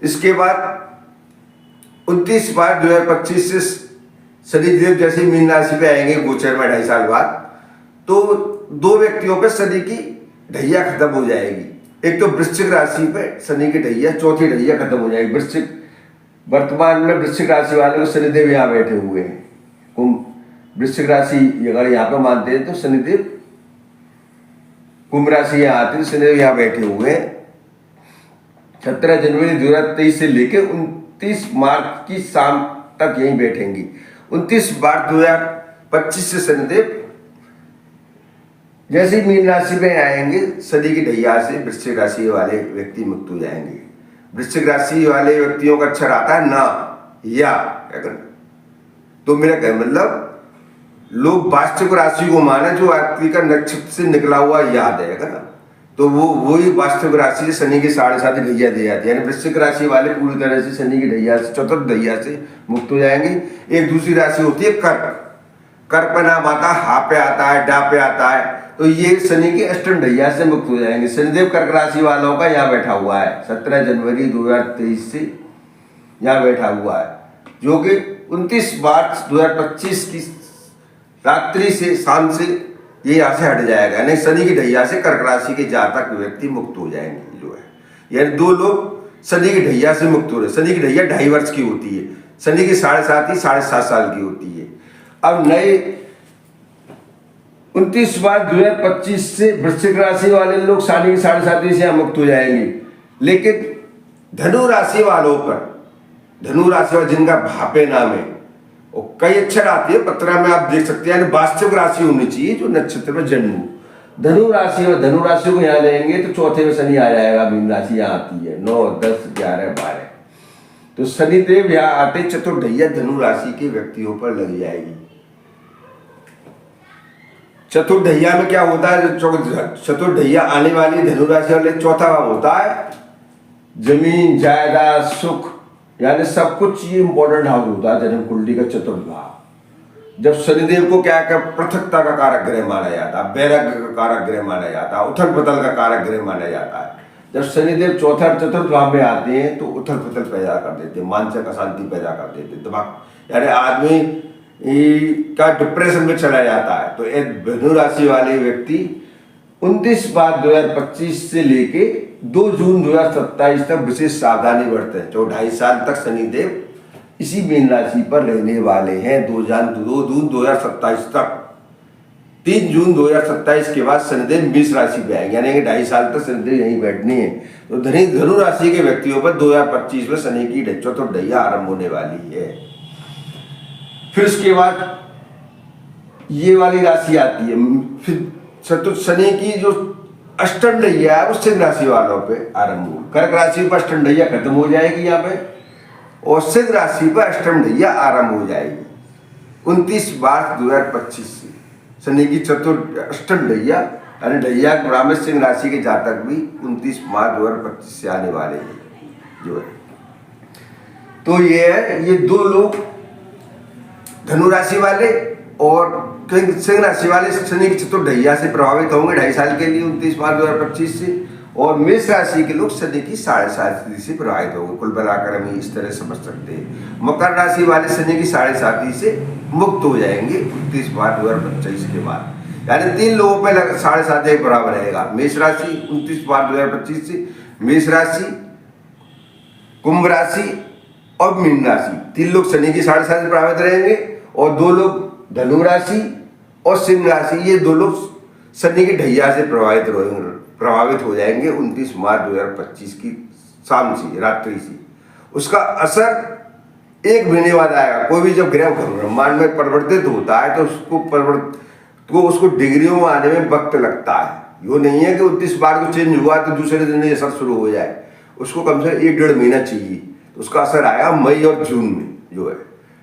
इसके बाद 29 मार्च 2025 से शनिदेव जैसे मीन राशि पे आएंगे गोचर में 2.5 साल बाद, तो 2 व्यक्तियों पे शनि की ढैया खत्म हो जाएगी। एक तो वृश्चिक राशि पे शनि की ढैया, चौथी ढैया खत्म हो जाएगी। वृश्चिक वर्तमान में वृश्चिक राशि वाले को शनिदेव यहाँ बैठे हुए हैं। कुंभ वृश्चिक राशि अगर यहाँ पे मानते हैं तो शनिदेव कुंभ राशि यहाँ आते हैं, शनिदेव यहाँ बैठे हुए हैं। 17 जनवरी 2023 से लेकर 29 मार्च की शाम तक यहीं बैठेंगी। 29 मार्च 2025 से शनिदेव जैसे मीन राशि में आएंगे, शनि की ढैया से वृश्चिक राशि वाले व्यक्ति मुक्त हो जाएंगे। वृश्चिक राशि वाले व्यक्तियों का अक्षर आता है ना या। तो मेरा क्या मतलब, लोग वास्तविक राशि को माने जो व्यक्ति का नक्षत्र से निकला हुआ याद है ना, तो वो वही वास्तविक राशि से शनि की 7.5 ढैया दी जाती है। यानी वृश्चिक राशि वाले पूरी तरह से शनि की ढैया से, चतुर्थ ढैया से मुक्त हो जाएंगे। एक दूसरी राशि होती है कर्क। कर्क पे नाम आता है, हा पे आता है, डा पे आता है, तो ये शनि की अष्टम ढैया से मुक्त हो जाएंगे। शनिदेव कर्क राशि वालों का यहाँ बैठा हुआ है 17 जनवरी 2023 से यहाँ बैठा हुआ है, जो कि 29 मार्च 2025 की रात्रि से शाम से ये यहाँ से हट जाएगा। यानी शनि की ढैया से कर्क राशि के जातक व्यक्ति मुक्त हो जाएंगे। जो है यानी 2 लोग शनि की ढैया से मुक्त हो रहे। शनि की ढैया 2.5 वर्ष की होती है, शनि की 7.5 ही 7.5 साल की होती है। अब नए 29 मार्च 2025 से वृश्चिक राशि वाले लोग शनि की 7.5 से यहाँ मुक्त हो जाएंगे। लेकिन धनु राशि वालों पर, धनु राशि वाले जिनका भापे नाम है, और कई अक्षर आती है पत्रा में आप देख सकते हैं, वास्तविक राशि होनी चाहिए जो नक्षत्र में जन्म हो। धनु राशि और धनु राशि को यहाँ लेंगे तो चौथे में शनि आ जाएगा। मीन राशि यहाँ आती है 9, 10, 11, 12। तो शनिदेव यहाँ आते चतुर्थ ढैया धनु राशि के व्यक्तियों पर लग जाएगी। चतुर्थ ढैया में क्या होता है, चतुर्थ ढैया आने वाली धनु राशि वाले चौथा भाव होता है जमीन जायदाद सुख, यानी सब कुछ ये इंपॉर्टेंट हाउस होता है जन्म कुंडली का चतुर्थ भाव। जब शनिदेव को क्या पृथकता का कारक ग्रह माना जाता है, वैराग्य का कारक ग्रह माना जाता है, उथल पुथल का कारक ग्रह माना जाता है। जब शनिदेव चौथा चतुर्थ भाव में आते हैं तो उथल पुथल पैदा कर देते हैं, मानसिक अशांति पैदा कर देते हैं, दिमाग यानी आदमी का डिप्रेशन में चला जाता है। तो एक धनु राशि वाले व्यक्ति 29 मार्च 2025 से लेके 2 जून 2027 तक विशेष सावधानी बरतें। तो 2.5 साल तक शनिदेव इसी मीन राशि पर रहने वाले हैं। 2 जून 2027 तक। 3 जून 2027 के बाद शनिदेव मेष राशि पे आएंगे, यानी कि 2.5 साल तक शनिदेव यहीं बैठने हैं। तो धनु राशि के व्यक्तियों पर 2025 में शनि की चतुर्थ ढैया आरंभ होने वाली है। फिर उसके बाद ये वाली राशि आती है, फिर चतुर्थ शनि की जो अष्टम ढैया है वो सिंह राशि वालों पे आरंभ हो। कर्क राशि पर अष्टम ढैया खत्म हो जाएगी यहाँ पे, और सिंह राशि पर अष्टम ढैया आरंभ हो जाएगी 29 मार्च 2025 से। शनि की चतुर्थ अष्टम ढैया यानी ढैया ग्राम सिंह राशि के जातक भी 29 मार्च 2025 से आने वाले हैं जो है। तो ये है, ये 2 लोग धनु राशि वाले और सिंह राशि वाले शनि की चतुर्थ ढैया से प्रभावित होंगे 2.5 साल के लिए 29 मार्च 2025 से, और मेष राशि के लोग शनि की 7.5 से प्रभावित होंगे। कुल मिलाकर हम इस तरह समझ सकते हैं। मकर राशि वाले शनि की 7.5 से मुक्त हो जाएंगे 29 मार्च 2025 के बाद। यानी 3 लोगों पे 7.5 के बराबर रहेगा। मेष राशि 29 मार्च 2025 से, मेष राशि, कुंभ राशि और मीन राशि, 3 लोग शनि की 7.5 से प्रभावित रहेंगे और 2 लोग धनु राशि और सिंह राशि, ये 2 लोग शनि की ढैया से प्रभावित हो जाएंगे 29 मार्च 2025 की शाम से, रात्रि से। उसका असर 1 महीने बाद आएगा। कोई भी जब ग्रह ब्रह्मांड में परिवर्तित होता है तो उसको डिग्रियों में आने में वक्त लगता है। यो नहीं है कि 29 मार्च को चेंज हुआ तो दूसरे दिन ये असर शुरू हो जाए, उसको कम से कम 1-1.5 महीना चाहिए। तो उसका असर आएगा मई और जून में। जो है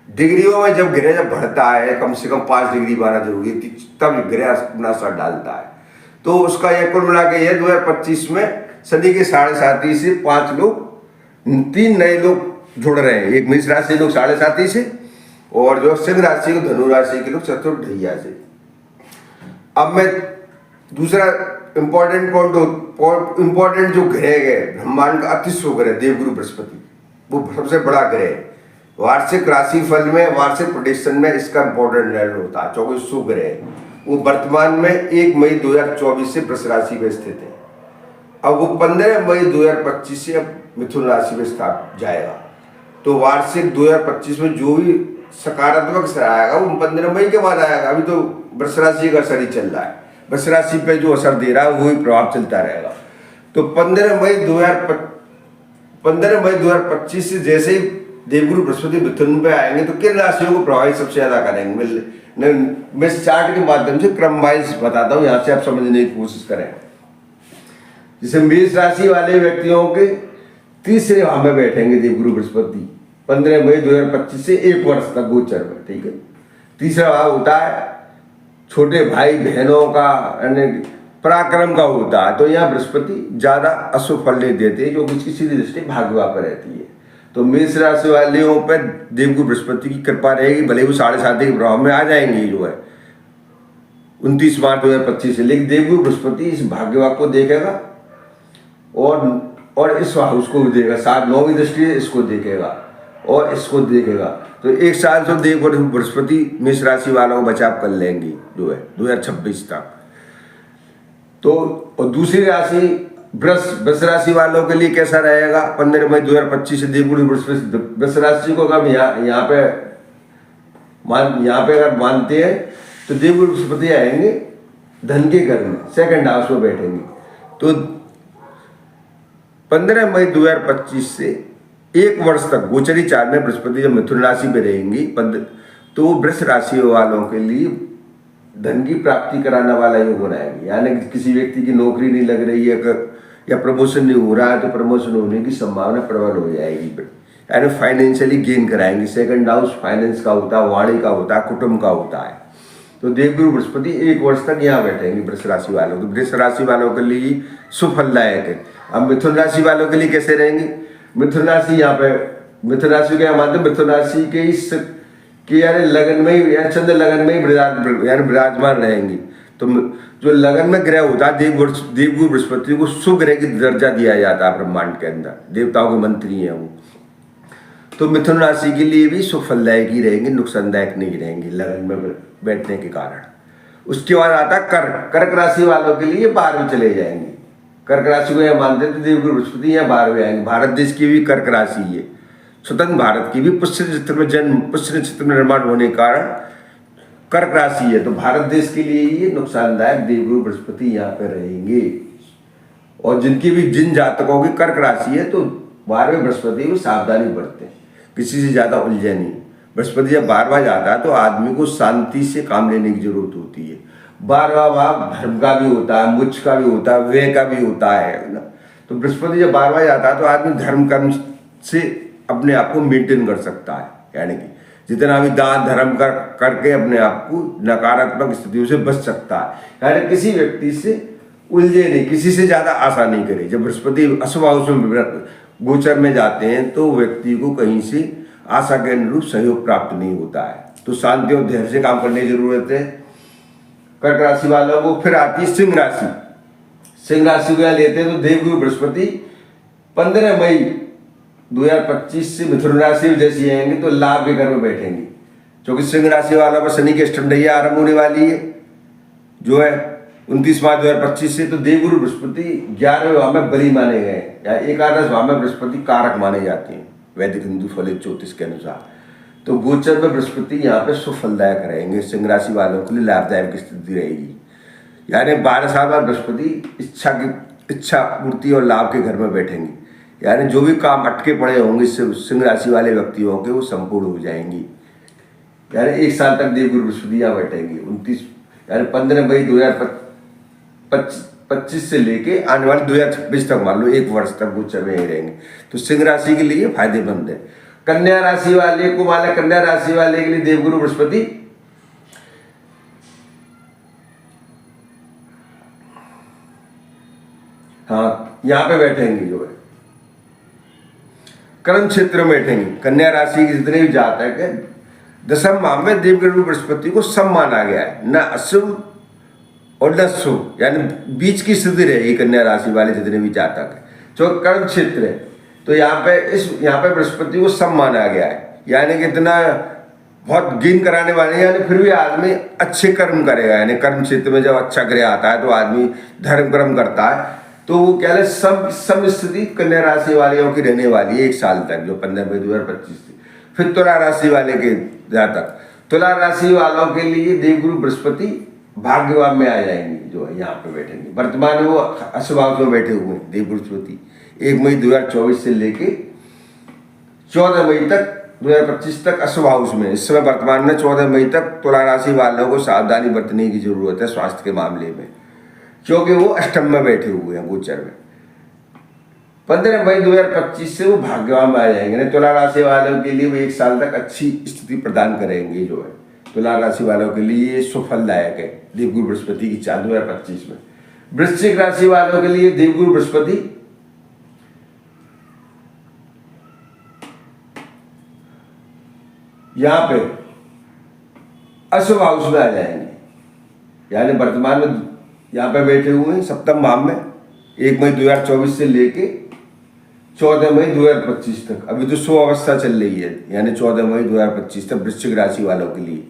डिग्रियों में जब ग्रह जब बढ़ता है कम से कम 5 डिग्री बढ़ना जरूरी है, तब ग्रह अपना असर डालता है। तो उसका यह कुल मिला के 2025 में शनि के 7.5 से 5 लोग, 3 नए लोग जुड़ रहे हैं। एक मेष राशि के लोग 7.5 से और जो सिंह राशि को धनु राशि के लोग चतुर्थ ढैया से। अब मैं दूसरा इंपॉर्टेंट जो ग्रह है ब्रह्मांड का अतिश्व ग्रह देवगुरु बृहस्पति, वो सबसे बड़ा ग्रह है। वार्षिक राशि फल में, वार्षिक प्रेडिक्शन में इसका इंपॉर्टेंट रोल होता है। 24 ग्रह वो वर्तमान में 1 मई 2024 से वृष राशि में स्थित है। अब वो 15 मई 2025 से अब मिथुन राशि में जाएगा। तो वार्षिक 2025 में जो भी सकारात्मक असर आएगा वो 15 मई के बाद आएगा। अभी तो वृष राशि का असर ही चल रहा है, वृष राशि पे जो असर दे रहा है वही प्रभाव चलता रहेगा। तो 15 मई 2025 से जैसे ही देवगुरु बृहस्पति मिथुन पे आएंगे तो किन राशियों को प्रभावित सबसे ज्यादा करेंगे, मैं चार्ट के माध्यम से क्रम वाइज बताता हूँ, यहाँ से आप समझने की कोशिश करें। जैसे मेष राशि वाले व्यक्तियों के तीसरे भाव में बैठेंगे देवगुरु बृहस्पति 15 मई 2025 से 1 वर्ष तक गोचर में। ठीक है, तीसरा भाव होता है छोटे भाई बहनों का, पराक्रम का होता है। तो यहाँ बृहस्पति ज्यादा अशुभ फल नहीं देते, जो कि सीधी दृष्टि भाग्यवा पर रहती है। तो मेष राशि वालों पर देवगुरु बृहस्पति की कृपा रहेगी, भले वो 7.5 के प्रभाव में आ जाएंगे जो है 29 मार्च 2025 से। लेकिन देवगुरु बृहस्पति इस भाग्यवा को देखेगा और इस हाउस को भी देखेगा, 7-9 की दृष्टि इसको देखेगा और इसको देखेगा। तो 1 साल तो देवगुरु बृहस्पति मेष राशि वालों को बचाव कर लेंगे जो है 2026 तक। तो और दूसरी राशि वृष राशि वालों के लिए कैसा रहेगा 15 मई 2025 से देवगुरु बृहस्पति वृष राशि को हम यहाँ पे अगर मानते हैं तो देवगुरु बृहस्पति आएंगे धन के घर में, सेकंड हाउस में बैठेंगे। तो 15 मई 2025 से 1 वर्ष तक गोचरी चार में बृहस्पति जब मिथुन राशि पे रहेंगी तो वृष राशि वालों के लिए धन की प्राप्ति कराने वाला योग बनाएंगे। यानी किसी व्यक्ति की नौकरी नहीं लग रही है या प्रमोशन नहीं हो रहा है तो प्रमोशन होने की संभावना प्रबल हो जाएगी। यानी फाइनेंशियली गेन कराएंगे। सेकंड हाउस फाइनेंस का होता है, वाणी का होता है, कुटुंब का होता है। तो देवगुरु बृहस्पति 1 वर्ष तक यहाँ बैठेंगे वृष राशि वालों को। वृष राशि वालों के लिए सुफलदायक है। अब मिथुन राशि वालों के लिए कैसे रहेंगे? मिथुन राशि यहाँ पे मिथुन राशि के मानते मिथुन राशि के यानी लगन में ही या चंद्र लगन में ही विराजमान रहेंगी। तो जो लगन में ग्रह होता है देवगुरु बृहस्पति को शुभ ग्रह की दर्जा दिया जाता है ब्रह्मांड के अंदर, देवताओं के मंत्री हैं वो। तो मिथुन राशि के लिए भी सुफलदायक ही रहेंगे, नुकसानदायक नहीं रहेंगे लगन में बैठने के कारण। उसके बाद आता है कर्क राशि वालों के लिए 12वें चले जाएंगे। कर्क राशि को यह मानते थे देवगुरु बृहस्पति यहाँ 12वें आएंगे। भारत देश की भी कर्क राशि है, स्वतंत्र भारत की भी पुष्य नक्षत्र में जन्म, पुष्य नक्षत्र में निर्माण होने के कारण कर्क राशि है। तो भारत देश के लिए ये नुकसानदायक देवगुरु बृहस्पति यहाँ पे रहेंगे। और जिन जातकों की कर्क राशि है तो 12वें बृहस्पति को सावधानी बरतें, किसी से ज्यादा उलझे नहीं। बृहस्पति जब 12वां जाता है तो आदमी को शांति से काम लेने की जरूरत होती है। 12वां भाव धर्म का भी होता है, मोक्ष का भी होता है, व्यय का भी होता है ना। तो बृहस्पति जब 12वां जाता है तो आदमी धर्म कर्म से अपने आप को मेंटेन कर सकता है। यानी कि जितना भी दान धर्म करके अपने आप को नकारात्मक स्थितियों से बच सकता है। यानी किसी व्यक्ति से उलझे नहीं, किसी से ज्यादा आशा नहीं करे। जब बृहस्पति अशुभ हाउस में गोचर में जाते हैं तो व्यक्ति को कहीं से आशा के अनुरूप सहयोग प्राप्त नहीं होता है। तो शांति और धैर्य से काम करने की जरूरत है कर्क राशि वालों को। फिर आती है सिंह राशि। सिंह राशि को यहाँ लेते हैं तो देवगुरु बृहस्पति 15 मई 2025 से मिथुन राशि में जैसी आएंगे तो लाभ के घर में बैठेंगे। क्योंकि सिंह राशि वालों पर शनि की अष्टम ढैया आरंभ होने वाली है जो है 29 मार्च 2025 से। तो देवगुरु बृहस्पति 11वें भाव में बली माने गए या एकादश भाव में बृहस्पति कारक माने जाते हैं वैदिक हिंदू फलित ज्योतिष के अनुसार। तो गोचर में बृहस्पति यहाँ पे सुफलदायक रहेंगे, सिंह राशि वालों के लिए लाभदायक स्थिति रहेगी। यानी 12 साल बाद बृहस्पति इच्छा पूर्ति और लाभ के घर में बैठेंगे, यानी जो भी काम अटके पड़े होंगे इससे सिंह राशि वाले व्यक्तियों के वो संपूर्ण हो जाएंगी। यानी 1 साल तक देवगुरु बृहस्पति यहाँ बैठेंगे 29 यानी 15 मई 2025 से लेके आने वाले 2026 तक, मान लो 1 वर्ष तक गोचर में ही रहेंगे। तो सिंह राशि के लिए फायदेमंद है। कन्या राशि वाले को माना, कन्या राशि वाले के लिए देवगुरु बृहस्पति हाँ यहाँ पे बैठेंगे, जो है कर्म क्षेत्र में बैठेंगे। कन्या राशि के जितने भी जातक है 10वें भाव में देवगुरु बृहस्पति को सम माना गया है, न अशुभ और न शुभ, यानी बीच की स्थिति रहेगी कन्या राशि वाले जितने भी जातक है। जो कर्म क्षेत्र है तो यहाँ पे बृहस्पति को सम माना गया है, यानी कि इतना बहुत गेन कराने वाले, यानी फिर भी आदमी अच्छे कर्म करेगा। यानी कर्म क्षेत्र में जब अच्छा ग्रह आता है तो आदमी धर्म कर्म करता है, तो वो क्या है सम स्थिति कन्या राशि वालियों की रहने वाली है 1 साल तक, जो 15 मई 2025 थी। फिर तुला राशि वाले के जातक, तुला राशि वालों के लिए देवगुरु बृहस्पति भाग्यवान में आ जाएंगे, जो है यहाँ पे बैठेंगे। वर्तमान में वो अशुभ हाउस में बैठे हुए हैं देवगुरु बृहस्पति 1 मई 2024 से लेके 14 मई तक 2025 तक अशुभ हाउस में। इस समय वर्तमान में 14 मई तक तुला राशि वालों को सावधानी बरतने की जरूरत है स्वास्थ्य के मामले में, क्योंकि वो अष्टम में बैठे हुए हैं गोचर में। 15 मई 2025 से वो भाग्यवान में आ जाएंगे। तुला राशि वालों के लिए वो 1 साल तक अच्छी स्थिति प्रदान करेंगे, जो है तुला राशि वालों के लिए सुफलदायक है देवगुरु बृहस्पति की चाल 2025 में। वृश्चिक राशि वालों के लिए देवगुरु बृहस्पति यहाँ पे अशुभ हाउस में आ जाएंगे, यानी वर्तमान में यहाँ पे बैठे हुए हैं 7वें भाव में 1 मई 2024 से लेके 14 मई 2025 तक। अभी तो शुभ अवस्था चल रही है, यानी 14 मई 2025 तक वृश्चिक राशि वालों के लिए।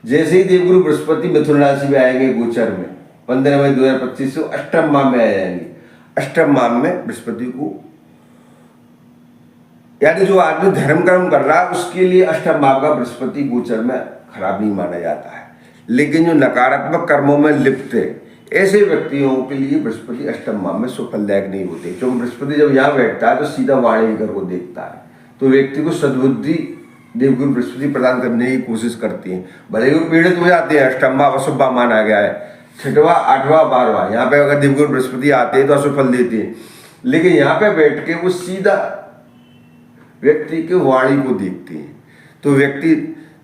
जैसे ही देवगुरु बृहस्पति मिथुन राशि में आएंगे गोचर में 15 मई 2025 से अष्टम भाव में आ जाएंगे। अष्टम भाव में बृहस्पति को, यानी जो आदमी धर्म कर्म कर रहा है उसके लिए अष्टम भाव का बृहस्पति गोचर में खराब नहीं माना जाता है, लेकिन जो नकारात्मक कर्मों में लिप्त है ऐसे व्यक्तियों के लिए बृहस्पति अष्टम भाव में सुफलदायक नहीं होते, क्योंकि बृहस्पति जब यहाँ बैठता है तो सीधा वाणी घर को देखता है, तो व्यक्ति को सद्बुद्धि देवगुरु बृहस्पति प्रदान करने की कोशिश करती है। भले ही वो पीड़ित हो जाते हैं, अष्टम भाव अशुभ भाव माना गया है, 6वां 8वां 12वां यहाँ पे अगर देवगुरु बृहस्पति आते हैं तो अशुभ फल देते हैं, लेकिन यहाँ पे बैठ के वो सीधा व्यक्ति के वाणी को देखते हैं, तो व्यक्ति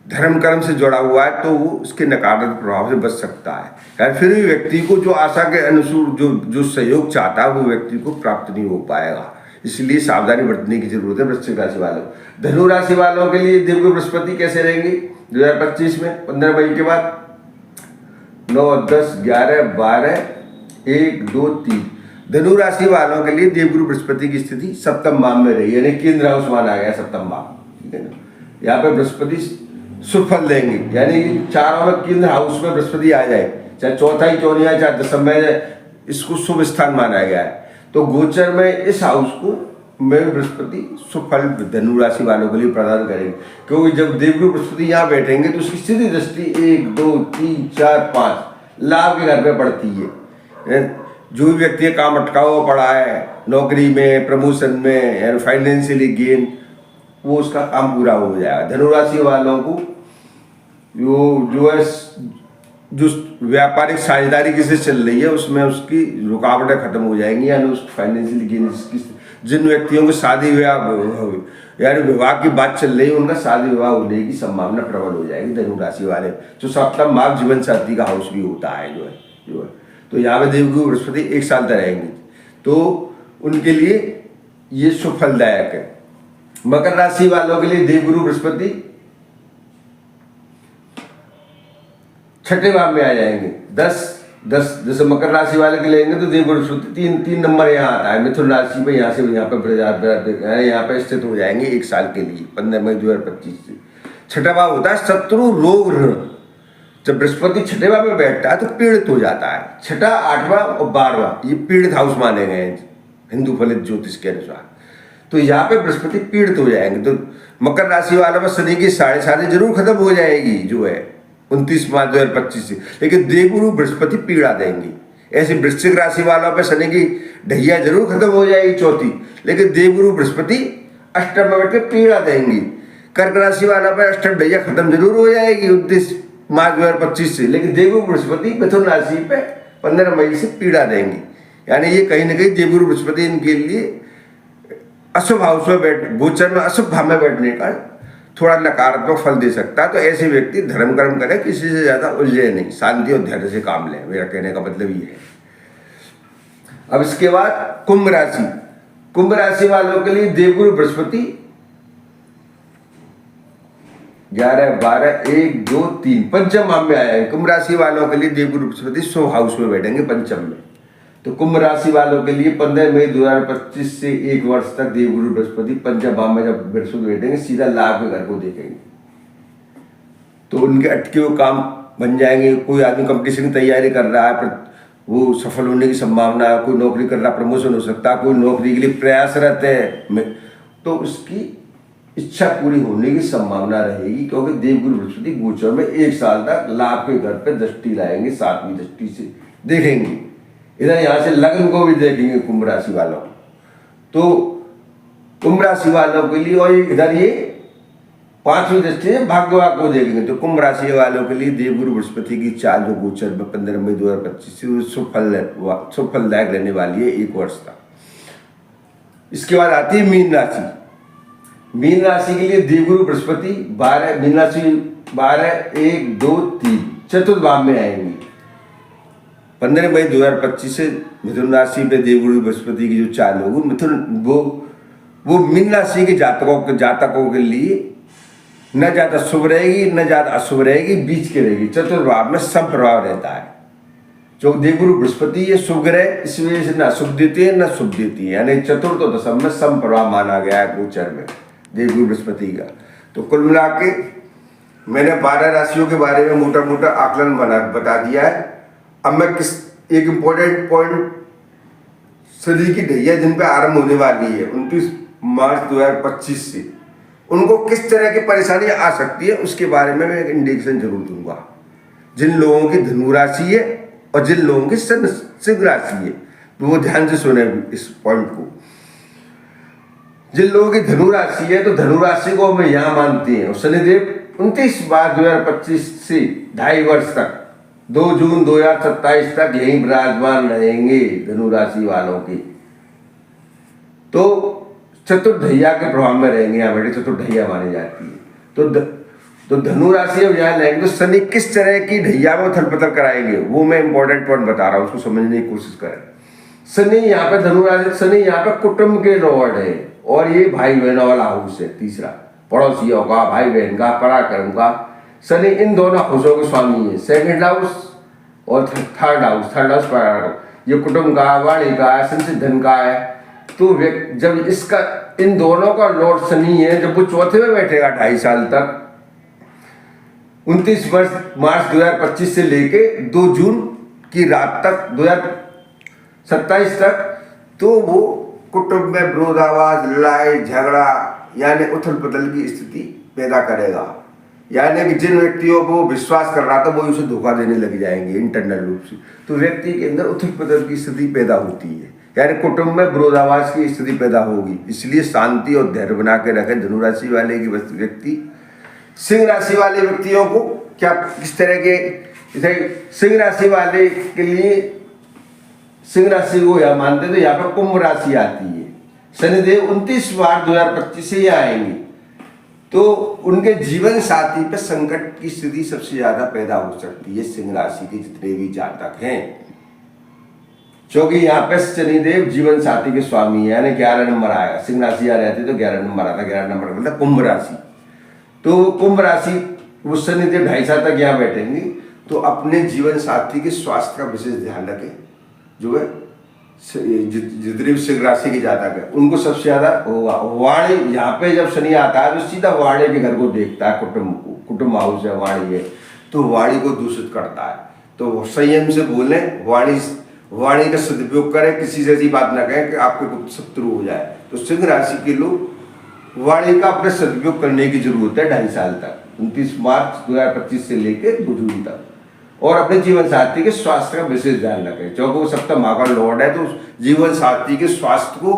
धर्म कर्म से जुड़ा हुआ है तो वो उसके नकारात्मक प्रभाव से बच सकता है। यानी फिर भी व्यक्ति को जो आशा के अनुसार जो सहयोग चाहता है वो व्यक्ति को प्राप्त नहीं हो पाएगा, इसलिए सावधानी बरतने की जरूरत है वृश्चिक राशि वालों। धनु राशि वालों के लिए देवगुरु बृहस्पति कैसे रहेंगे 2025 में 15 मई के बाद 9, 10, 11, 12, 1, 2, 3। धनु राशि वालों के लिए देवगुरु बृहस्पति की स्थिति 7वें भाव में रही, यानी केंद्र हाउस माना गया 7वां भाव, ठीक है ना। यहाँ पे बृहस्पति सुफल देंगे, यानी चारों में केंद्र हाउस में बृहस्पति आ जाए, चाहे चौथा ही क्यों नहीं आए, चाहे 10वें में, इसको शुभ स्थान माना गया है। तो गोचर में इस हाउस को में बृहस्पति सुफल धनु राशि वालों के लिए प्रदान करेंगे, क्योंकि जब देवगुरु बृहस्पति यहाँ बैठेंगे तो उसकी स्थिति दृष्टि 1, 2, 3, 4, 5 लाभ के घर पे पड़ती है। जो भी व्यक्ति का काम अटका हुआ पड़ा है नौकरी में, प्रमोशन में, यानी फाइनेंशियली गेन, वो उसका काम पूरा हो जाएगा। धनु राशि वालों को जो है जो व्यापारिक साझेदारी किसी चल रही है उसमें उसकी रुकावटें खत्म हो जाएंगी, यानी उस फाइनेंशियली गेन, जिन व्यक्तियों को शादी विवाह यानी विवाह की बात चल रही है उनका शादी विवाह होने की संभावना प्रबल हो जाएगी। धनु राशि वाले जो 7वां भाव जीवन साथी का हाउस भी होता है, जो है तो यहाँ पे देवगुरु बृहस्पति 1 साल तक रहेंगे, तो उनके लिए ये सुफलदायक है। मकर राशि वालों के लिए देवगुरु बृहस्पति 6ठे भाव में आ जाएंगे। 10 जैसे मकर राशि वाले के लेंगे तो देवगुरु बृहस्पति 3 नंबर यहाँ आता है मिथुन राशि में, यहाँ से यहाँ पे यहाँ पे स्थित हो जाएंगे 1 साल के लिए 15 मई 2025 से। 6ठा भाव होता है शत्रु रोग ऋण, जब बृहस्पति छठे भाव में बैठता है तो पीड़ित हो जाता है। छठा, आठवां और 12वां ये पीड़ित हाउस माने गए हैं हिंदू फलित ज्योतिष के अनुसार। तो यहाँ पे बृहस्पति पीड़ित हो जाएंगे। तो मकर राशि वालों में शनि की साढ़े जरूर खत्म हो जाएगी जो है 29 मार्च 2025 से, लेकिन देवगुरु बृहस्पति पीड़ा देंगी। ऐसे वृश्चिक राशि वालों पर शनि की ढैया जरूर खत्म हो जाएगी चौथी, लेकिन देवगुरु बृहस्पति अष्टम में बैठ के पीड़ा देंगी। कर्क राशि वालों पर अष्टम ढैया खत्म जरूर हो जाएगी 29 मार्च 2025 से, लेकिन देवगुरु बृहस्पति मिथुन राशि पे 15 मई से पीड़ा देंगी। यानी ये कहीं ना कहीं देवगुरु बृहस्पति इनके लिए अशुभ हाउस में गोचर में अशुभ भाव में बैठने का थोड़ा नकारात्मक फल दे सकता है। तो ऐसे व्यक्ति धर्म कर्म करे, किसी से ज्यादा उलझे नहीं, शांति और धैर्य से काम लें, मेरा कहने का मतलब ये है। अब इसके बाद कुंभ राशि। कुंभ राशि वालों के लिए देवगुरु बृहस्पति 11, 12, 1, 2, 3 पंचम भाव में आया है। कुंभ राशि वालों के लिए देवगुरु बृहस्पति शुभ हाउस में बैठेंगे पंचम में। तो कुंभ राशि वालों के लिए 15 मई 2025 से 1 वर्ष तक देवगुरु बृहस्पति पंचम भाव में जब बृहस्पति बैठेंगे सीधा लाभ के घर को देखेंगे, तो उनके अटके हुए काम बन जाएंगे। कोई आदमी कंपटीशन की तैयारी कर रहा है, वो सफल होने की संभावना है। कोई नौकरी कर रहा, प्रमोशन हो सकता है। कोई नौकरी के लिए प्रयासरत है तो उसकी इच्छा पूरी होने की संभावना रहेगी, क्योंकि देवगुरु बृहस्पति गोचर में 1 साल तक लाभ के घर पर दृष्टि लाएंगे, 7वीं दृष्टि से देखेंगे। इधर यहाँ से लग्न को भी देखेंगे कुंभ राशि वालों। तो कुंभ राशि वालों के लिए, और इधर ये 5वीं दृष्टि से भाग्यभाव को देखेंगे। तो कुंभ राशि वालों के लिए देवगुरु बृहस्पति की चाल जो गोचर में 15 मई 2025 से शुभ फलदायक रहने वाली है 1 वर्ष तक। इसके बाद आती है मीन राशि। मीन राशि के लिए देवगुरु बृहस्पति 12, मीन राशि 12, 1, 2, 3 चतुर्थ भाव में आएंगी। 15 मई 2025 से मिथुन राशि पे देवगुरु बृहस्पति की जो चाल होगी, मिथुन वो मीन राशि के जातकों के लिए न ज्यादा शुभ रहेगी न ज्यादा अशुभ रहेगी, बीच के रहेगी। चतुर्थ भाव में सम प्रभाव रहता है। जो देवगुरु बृहस्पति ये शुभ ग्रह, इस वजह से न शुभ देती है न शुभ देती है, यानी चतुर्थ और दशम में सम प्रभाव माना गया है गोचर में देवगुरु बृहस्पति का। तो कुल मिला के मैंने 12 राशियों के बारे में मोटा मोटा आकलन बता दिया है। अब मैं एक इम्पोर्टेंट पॉइंट, शनि की ढैया जिन पे आरंभ होने वाली है 29 मार्च 2025 से, उनको किस तरह की परेशानियां आ सकती है उसके बारे में मैं एक इंडिकेशन जरूर दूंगा। जिन लोगों की धनु राशि है और जिन लोगों की सिंह राशि है, तो वो ध्यान से सुने इस पॉइंट को। जिन लोगों की धनु राशि है, तो धनु राशि को हम यहाँ मानते हैं, और शनिदेव 29 मार्च 2025 से 2.5 वर्ष तक 2 जून 2027 तक यहीं विराजमान रहेंगे धनु राशि वालों की। तो चतुर्ढैया के प्रभाव में रहेंगे, यहाँ बैठे चतुर्ढैया मानी जाती है। तो धनु राशि अब यहाँ रहेंगे, तो शनि किस तरह की ढैया में उथल पुथल कराएंगे वो मैं इंपॉर्टेंट पॉइंट बता रहा हूँ, उसको समझने की कोशिश करें। शनि यहाँ पे धनु राशि, शनि यहाँ पे कुटुंब के लॉर्ड है, और ये भाई बहनों वाला हाउस है, तीसरा पड़ोसियों का, भाई बहन का, पराक्रम का। शनि इन दोनों हाउसों के स्वामी है, सेकंड हाउस और थर्ड हाउस पराक्रम, ये कुटुंब का, वाणी का, संसिद्धन का है। तो जब इसका इन दोनों का लॉर्ड शनि है, जब वो चौथे में बैठेगा 2.5 साल तक, 29 मार्च 2025 से लेके 2 जून की रात तक 2027 तक, तो वो कुटुंब में विरोधाभास, लड़ाई झगड़ा यानी उथल पुथल की स्थिति पैदा करेगा। यानी कि जिन व्यक्तियों को विश्वास कर रहा था वो उसे धोखा देने लग जाएंगे इंटरनल रूप से, तो व्यक्ति के अंदर उथल पुथल की स्थिति पैदा होती है, यानी कुटुंब में विरोधाभास की स्थिति पैदा होगी। इसलिए शांति और धैर्य बना के रखें धनु राशि वाले की व्यक्ति। सिंह राशि वाले व्यक्तियों को क्या किस तरह के, सिंह राशि वाले के लिए, सिंह राशि को यहाँ मानते तो यहाँ पर कुंभ राशि आती है। शनिदेव 29 मार्च 2025 से यहाँ आएंगे, तो उनके जीवन साथी पे संकट की स्थिति सबसे ज्यादा पैदा हो सकती है सिंह राशि के जितने भी जातक हैं, क्योंकि यहाँ पे शनिदेव जीवन साथी के स्वामी है, यानी 11 नंबर आएगा। सिंह राशि यहाँ रहती तो 11 नंबर आता, 11 नंबर मतलब कुंभ राशि। तो कुंभ राशि वो शनिदेव 2.5 साल तक यहाँ बैठेंगे, तो अपने जीवन साथी के स्वास्थ्य का विशेष ध्यान रखें। जो है जितने भी सिंह राशि के जातक है उनको सबसे ज्यादा होगा। वाणी यहाँ पे जब शनि आता है तो सीधा वाणी के घर को देखता है, कुटुंब हाउस है, वाणी है, तो वाणी को दूषित करता है। तो संयम से बोलें, वाणी का सदुपयोग करें, किसी से ऐसी बात ना कहें कि आपके गुप्त शत्रु हो जाए। तो सिंह राशि के लोग वाणी का अपने सदुपयोग करने की जरूरत है 2.5 साल तक, 29 मार्च 2025 से लेकर 2 जून तक। और अपने जीवन साथी के स्वास्थ्य का विशेष ध्यान रखें, क्योंकि वो सप्तम भाव का लॉर्ड है, तो जीवन साथी के स्वास्थ्य को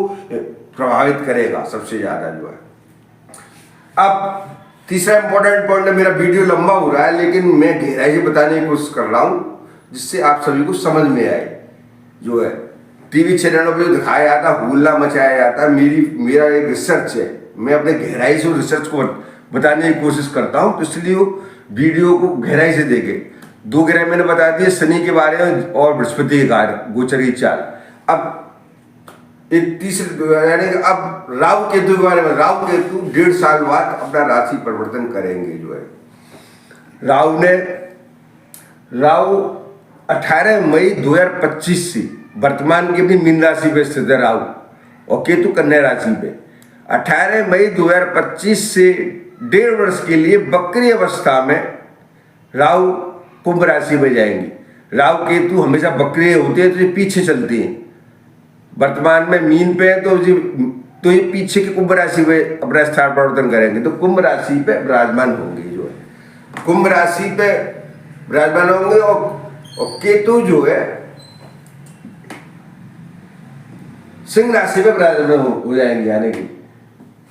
प्रभावित करेगा सबसे ज्यादा जो है। अब तीसरा इंपॉर्टेंट पॉइंट है, मेरा वीडियो लंबा हो रहा है लेकिन मैं गहराई से बताने की कोशिश कर रहा हूँ जिससे आप सभी को समझ में आए। जो है टीवी चैनलों पे जो दिखाया जाता है, हुल्ला मचाया जाता है, मेरा एक रिसर्च है, मैं अपने गहराई से रिसर्च को बताने की कोशिश करता हूँ, तो इसलिए वो वीडियो को गहराई से देखें। 2 ग्रह मैंने बता दिए, शनि के बारे में और बृहस्पति के कार्य, गोचर की चाल। अब एक तीसरे यानी कि अब राहु केतु के बारे में, राहु केतु 1.5 साल बाद अपना राशि परिवर्तन करेंगे। जो है राहु 18 मई 2025 से वर्तमान की अपनी मीन राशि पे स्थित है राहु, और केतु कन्या राशि पे 18 मई 2025 से 1.5 वर्ष के लिए वक्री अवस्था में राहु कुंभ राशि में जाएंगे। राहु केतु हमेशा वक्री होते हैं तो ये पीछे चलते हैं, वर्तमान में मीन पे है तो ये पीछे के कुंभ राशि में अपना स्थान परिवर्तन करेंगे, तो कुंभ राशि पे विराजमान होंगे। जो है कुंभ राशि पे विराजमान होंगे, और केतु जो है सिंह राशि पे विराजमान हो जाएंगे। यानी कि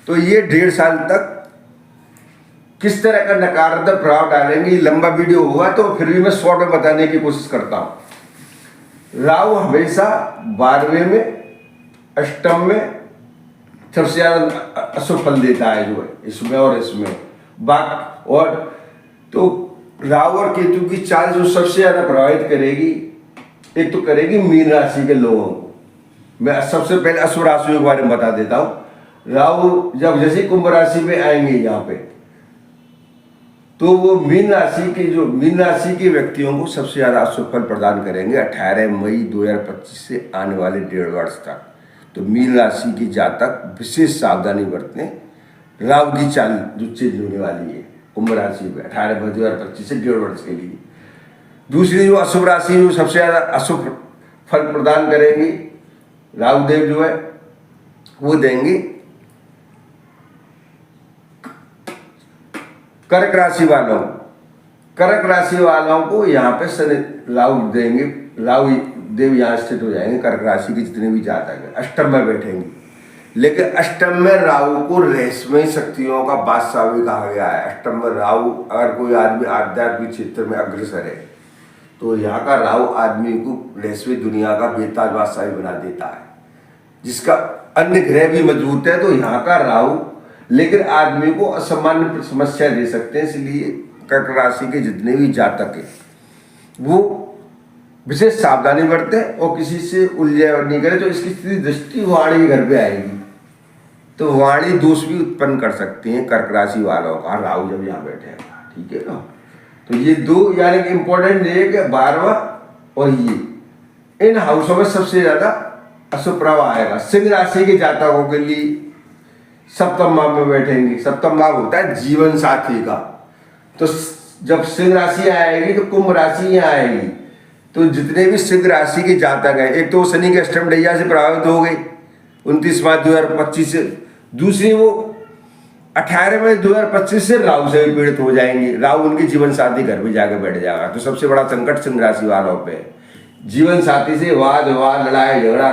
तो ये 1.5 साल तक किस तरह का नकारात्मक प्रभाव डालेंगे, लंबा वीडियो होगा तो फिर भी मैं शॉर्ट में बताने की कोशिश करता हूं। राहु हमेशा 12वें में, अष्टम में सबसे ज्यादा अशुभ फल देता है, जो है इसमें और इसमें बात। और तो राहु और केतु की चाल जो सबसे ज्यादा प्रभावित करेगी, एक तो करेगी मीन राशि के लोगों को। मैं सबसे पहले अशुभ राशियों के बारे में बता देता हूं। राहु जब जैसे कुंभ राशि में आएंगे यहाँ पे, तो वो मीन राशि के व्यक्तियों को सबसे ज्यादा अशुभ फल प्रदान करेंगे 18 मई 2025 से आने वाले 1.5 वर्ष तक। तो मीन राशि की जातक विशेष सावधानी बरतें। राहु की चाल जो चेंज होने वाली है कुंभ राशि में 18 मई 2025 से 1.5 वर्ष के लिए। दूसरी जो अशुभ राशि जो सबसे ज्यादा अशुभ फल प्रदान करेंगी राहु देव जो है वो देंगे कर्क राशि वालों को यहाँ पे शनि राहु देंगे। राहु देव यहाँ स्थित हो जाएंगे, कर्क राशि के जितने भी जातक हैं अष्टम में बैठेंगे। लेकिन अष्टम में राहु को रहस्यमय शक्तियों का बादशाह भी कहा गया है। अष्टम में राहु, अगर कोई आदमी आध्यात्मिक क्षेत्र में अग्रसर है तो यहाँ का राहु आदमी को रहस्यमय दुनिया का बेताज बादशाह भी बना देता है, जिसका अन्य ग्रह भी मजबूत है। तो यहाँ का राहु लेकिन आदमी को असामान्य समस्या दे सकते हैं, इसलिए कर्क राशि के जितने भी जातक हैं वो विशेष सावधानी बरतें और किसी से उलझे नहीं करें। तो इसकी स्थिति दृष्टि वाणी घर पे आएगी, तो वाणी दोष भी उत्पन्न कर सकती हैं कर्क राशि वालों का, राहु जब यहाँ बैठेगा। ठीक है ना। तो ये 2 यानी कि इंपॉर्टेंट है कि 12वां और ये इन हाउसों में सबसे ज्यादा अशुभ प्रभाव आएगा। सिंह राशि के जातकों के लिए सप्तम भाव में बैठेंगे। सप्तम भाव होता है जीवन साथी का, तो जब सिंह राशि आएगी तो कुंभ राशि यहाँ आएगी। तो जितने भी सिंह राशि के जातक हैं, एक तो शनि के अष्टम ढैया से प्रभावित हो गई 29 मार्च 2025 से, दूसरी वो 18 मई 2025 से राहु से भी पीड़ित हो जाएंगे। राहु उनके जीवन साथी घर में जाकर बैठ जाएगा। तो सबसे बड़ा संकट सिंह राशि वालों पे है। जीवन साथी से वाद विवाद, लड़ाई झगड़ा,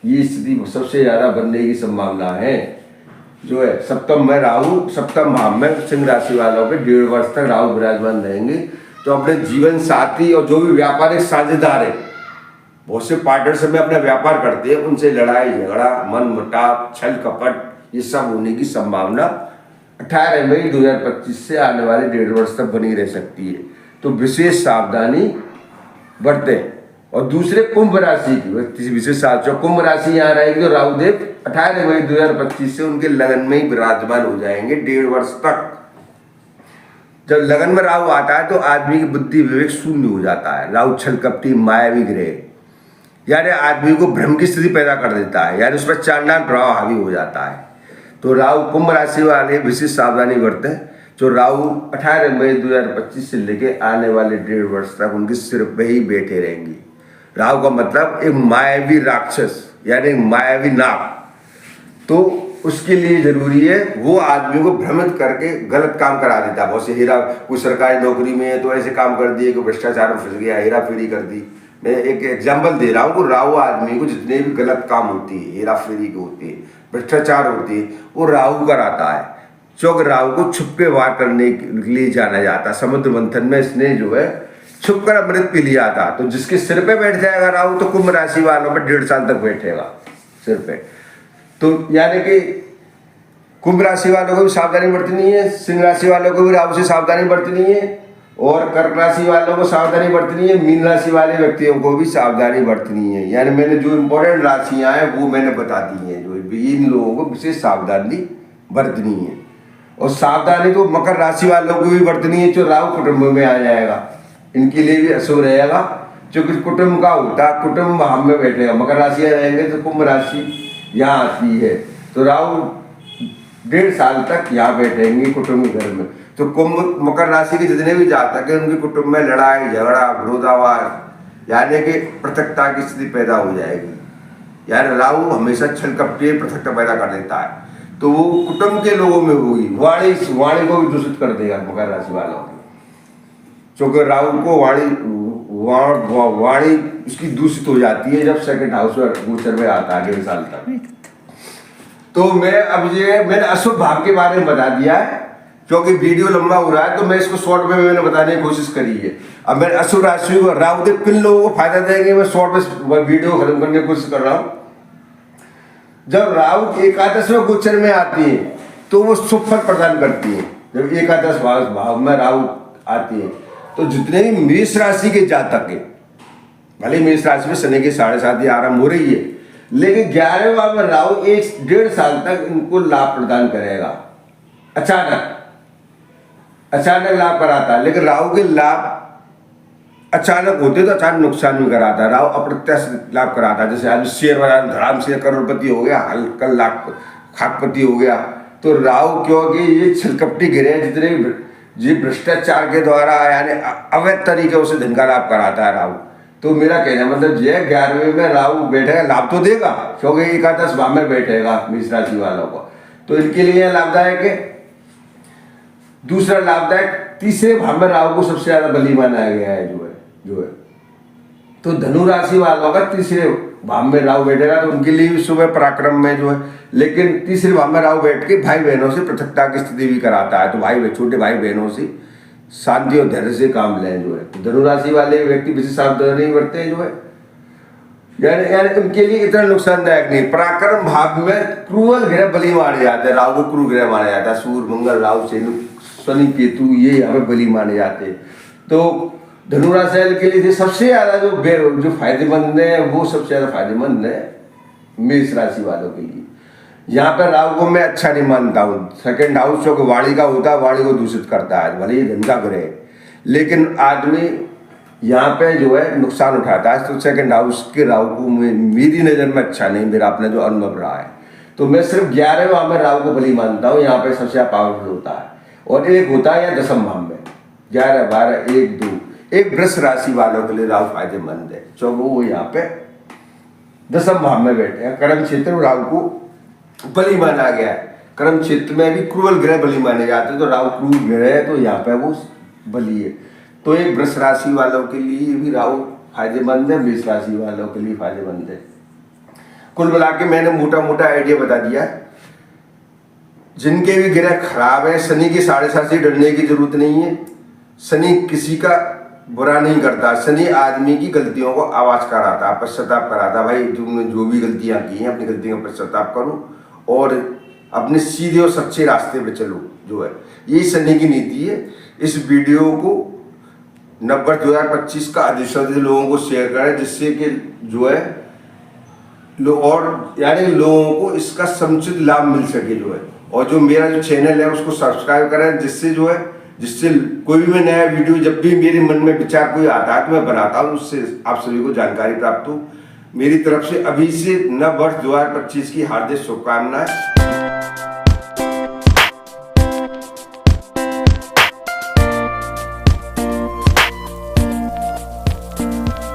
ये स्थिति सबसे ज्यादा बनने की संभावना है। जो है सप्तम भाव में सिंह राशि वालों पे 1.5 वर्ष तक राहु विराजमान रहेंगे। तो अपने जीवन साथी और जो भी व्यापारिक साझेदार है, बहुत से पार्टनर से में अपना व्यापार करते हैं, उनसे लड़ाई झगड़ा, मन मुटाव, छल कपट, ये सब होने की संभावना 18 मई 2025 से आने वाले 1.5 वर्ष तक बनी रह सकती है। तो विशेष सावधानी बरतें। और दूसरे कुंभ राशि की विशेष सावधानी, कुंभ राशि यहाँ रहेगी तो राहु देव 18 मई 2025 से उनके लगन में ही विराजमान हो जाएंगे 1.5 वर्ष तक। जब लगन में राहु आता है तो आदमी की बुद्धि विवेक शून्य हो जाता है। राहु छल कपटी मायावी ग्रह, यानी आदमी को भ्रम की स्थिति पैदा कर देता है, यानी उस पर चांडाल प्रभाव हावी हो जाता है। तो राहु कुंभ राशि वाले विशेष सावधानी बरतें। जो राहु 18 मई 2025 से लेके आने वाले 1.5 वर्ष तक उनके सिर पे ही बैठे रहेंगी। राहु का मतलब एक मायावी राक्षस यानी एक मायावी नाग। तो उसके लिए जरूरी है वो आदमी को भ्रमित करके गलत काम करा देता है। बहुत से हीरा, कोई सरकारी नौकरी में है तो ऐसे काम कर दिए कि भ्रष्टाचार में फंस गया, हेरा फेरी कर दी। मैं एक एग्जाम्पल दे रहा हूँ कि राहु आदमी को जितने भी गलत काम होती है, हेरा फेरी के होते हैं, भ्रष्टाचार होती है, वो राहु कराता है। क्योंकि राहु को छुप के वार करने के लिए जाना जाता है। समुद्र मंथन में इसने जो है छुप कर अमृत पी लिया था। तो जिसके सिर पे बैठ जाएगा राहु तो कुंभ राशि वालों पर 1.5 साल तक बैठेगा सिर पे। तो यानी कि कुंभ राशि वालों को भी सावधानी बरतनी है, सिंह राशि वालों को भी राहु से सावधानी बरतनी है, और कर्क राशि वालों को सावधानी बरतनी है, मीन राशि वाले व्यक्तियों को भी सावधानी बरतनी है। यानी मैंने जो इम्पोर्टेंट राशियां हैं वो मैंने बता दी हैं, जो इन लोगों को विशेष सावधानी बरतनी है। और सावधानी तो मकर राशि वालों को भी बरतनी है, जो राहु कुटुंब में आ जाएगा, इनके लिए भी अशुभ रहेगा। क्योंकि कुटुंब का होता है, कुटुंब हम में बैठेगा। मकर राशि रहेंगे तो कुंभ राशि यहाँ आती है, तो राहु 1.5 साल तक यहाँ बैठेंगे कुटुंब के घर में। तो कुंभ मकर राशि के जितने भी जातक हैं उनके कुटुंब में लड़ाई झगड़ा विरोधाभास यानी कि पृथकता की स्थिति पैदा हो जाएगी। यानी राहु हमेशा छल कपटी पृथकता पैदा कर देता है, तो वो कुटुंब के लोगों में होगी। वाणी को भी दूषित कर देगा मकर राशि वालों को, क्योंकि राहु को वाणी उसकी दूषित हो जाती है जब सेकंड हाउस गोचर में आता है 1.5 साल तक। तो मैंने अशुभ भाव के बारे में बता दिया है, क्योंकि वीडियो लंबा हो रहा है तो मैं इसको शॉर्ट में मैंने बताने की कोशिश करी है। अब मैं अशुभ राशि को राहु देव किन लोगों को फायदा देंगे मैं शॉर्ट में वीडियो खत्म करने की कोशिश कर रहा हूँ। जब राहु एकादशवें गोचर में आती है तो वो शुभ फल प्रदान करती है। जब एकादश भाव में राहु आती है तो जितने भी मेष राशि के जातक है, भले मेष राशि में शनि की 7.5 आरंभ हो रही है, लेकिन 11वें भाव में राहु 1.5 साल तक इनको लाभ प्रदान करेगा। अचानक लाभ कराता है, लेकिन राहु के लाभ अचानक होते तो अचानक नुकसान भी कराता है। राहु अप्रत्याशित लाभ कराता है। जैसे आज शेयर बाजार धड़ाम से करोड़पति हो गया, कल लाख खाकपति हो गया। तो राहु क्योंकि ये छलकपटी गिरे जितने जी भ्रष्टाचार के द्वारा यानी अवैध तरीके से धन का लाभ कराता है राहु। तो मेरा कहना मतलब ये 11वें में राहु बैठेगा, लाभ तो देगा क्योंकि एकादश भाव में बैठेगा मेष राशि वालों को, तो इनके लिए लाभदायक है। दूसरा लाभदायक, तीसरे भाव में राहु को सबसे ज्यादा बली माना गया है जो है तो धनु राशि वालों का तीसरे भाव में राहु बैठेगा तो उनके लिए भी सुबह पराक्रम में जो है। लेकिन तीसरे भाव में राहु बैठ के भाई बहनों से पृथकता की स्थिति भी कराता है, तो छोटे भाई बहनों से शांति और धैर्य से काम लें जो है। तो धनु राशि वाले व्यक्ति विशेष सावधानी बरते हैं जो है, यानी उनके लिए इतना नुकसानदायक नहीं। पराक्रम भाव में क्रूर ग्रह बलि माने जाते हैं, राहु को क्रूर ग्रह माना जाता है। सूर्य मंगल राहु शनि केतु ये यहाँ पे बलि माने जाते हैं। तो धनु राशि के लिए सबसे ज्यादा जो फायदेमंद है वो सबसे ज्यादा फायदेमंद है मेष राशि वालों के लिए। यहाँ पर राहु को मैं अच्छा नहीं मानता हूँ। सेकंड हाउस जो वाणी का होता है, वाणी को दूषित करता है, भले ये धन का ग्रह, लेकिन आदमी यहाँ पे जो है नुकसान उठाता है। तो सेकंड हाउस के राहु को मेरी नज़र में अच्छा नहीं, मेरा अपना जो अनुभव रहा है। तो मैं सिर्फ 11वें भाव में राहु को बली मानता हूँ, यहाँ पे सबसे पावरफुल होता है। और एक होता है या 10वें भाव में 11, 12, 1, 2 एक वृष राशि वालों के लिए राहु फायदेमंद है, क्योंकि वो यहाँ पे 10वें भाव में बैठे हैं। कर्म क्षेत्र में राहु को बलि माना गया है। कर्म क्षेत्र में भी क्रूर ग्रह बलि माने जाते हैं, तो राहु क्रूर ग्रह है तो यहाँ पे वो बलि है। तो एक वृष राशि वालों के लिए भी राहु फायदेमंद है, मेष राशि वालों के लिए फायदेमंद है। कुल मिला के मैंने मोटा मोटा आइडिया बता दिया। जिनके भी ग्रह खराब है, शनि की 7.5 से डरने की जरूरत नहीं है। शनि किसी का बुरा नहीं करता, शनि आदमी की गलतियों को आवाज कराता है, पश्चाताप कराता। भाई तुमने जो भी गलतियां की हैं अपनी गलतियों का पश्चाताप करो और अपने सीधे और सच्चे रास्ते पे चलो जो है। यही शनि की नीति है। इस वीडियो को नवंबर 2025 का अधिकतर लोगों को शेयर करें, जिससे कि जो है और यानी लोगों को इसका समुचित लाभ मिल सके जो है। और जो मेरा जो चैनल है उसको सब्सक्राइब करें, जिससे कोई भी मैं नया वीडियो जब भी मेरे मन में विचार कोई आता है तो मैं बनाता हूँ, उससे आप सभी को जानकारी प्राप्त हो। मेरी तरफ से अभी से नव वर्ष 2025 की हार्दिक शुभकामनाएं।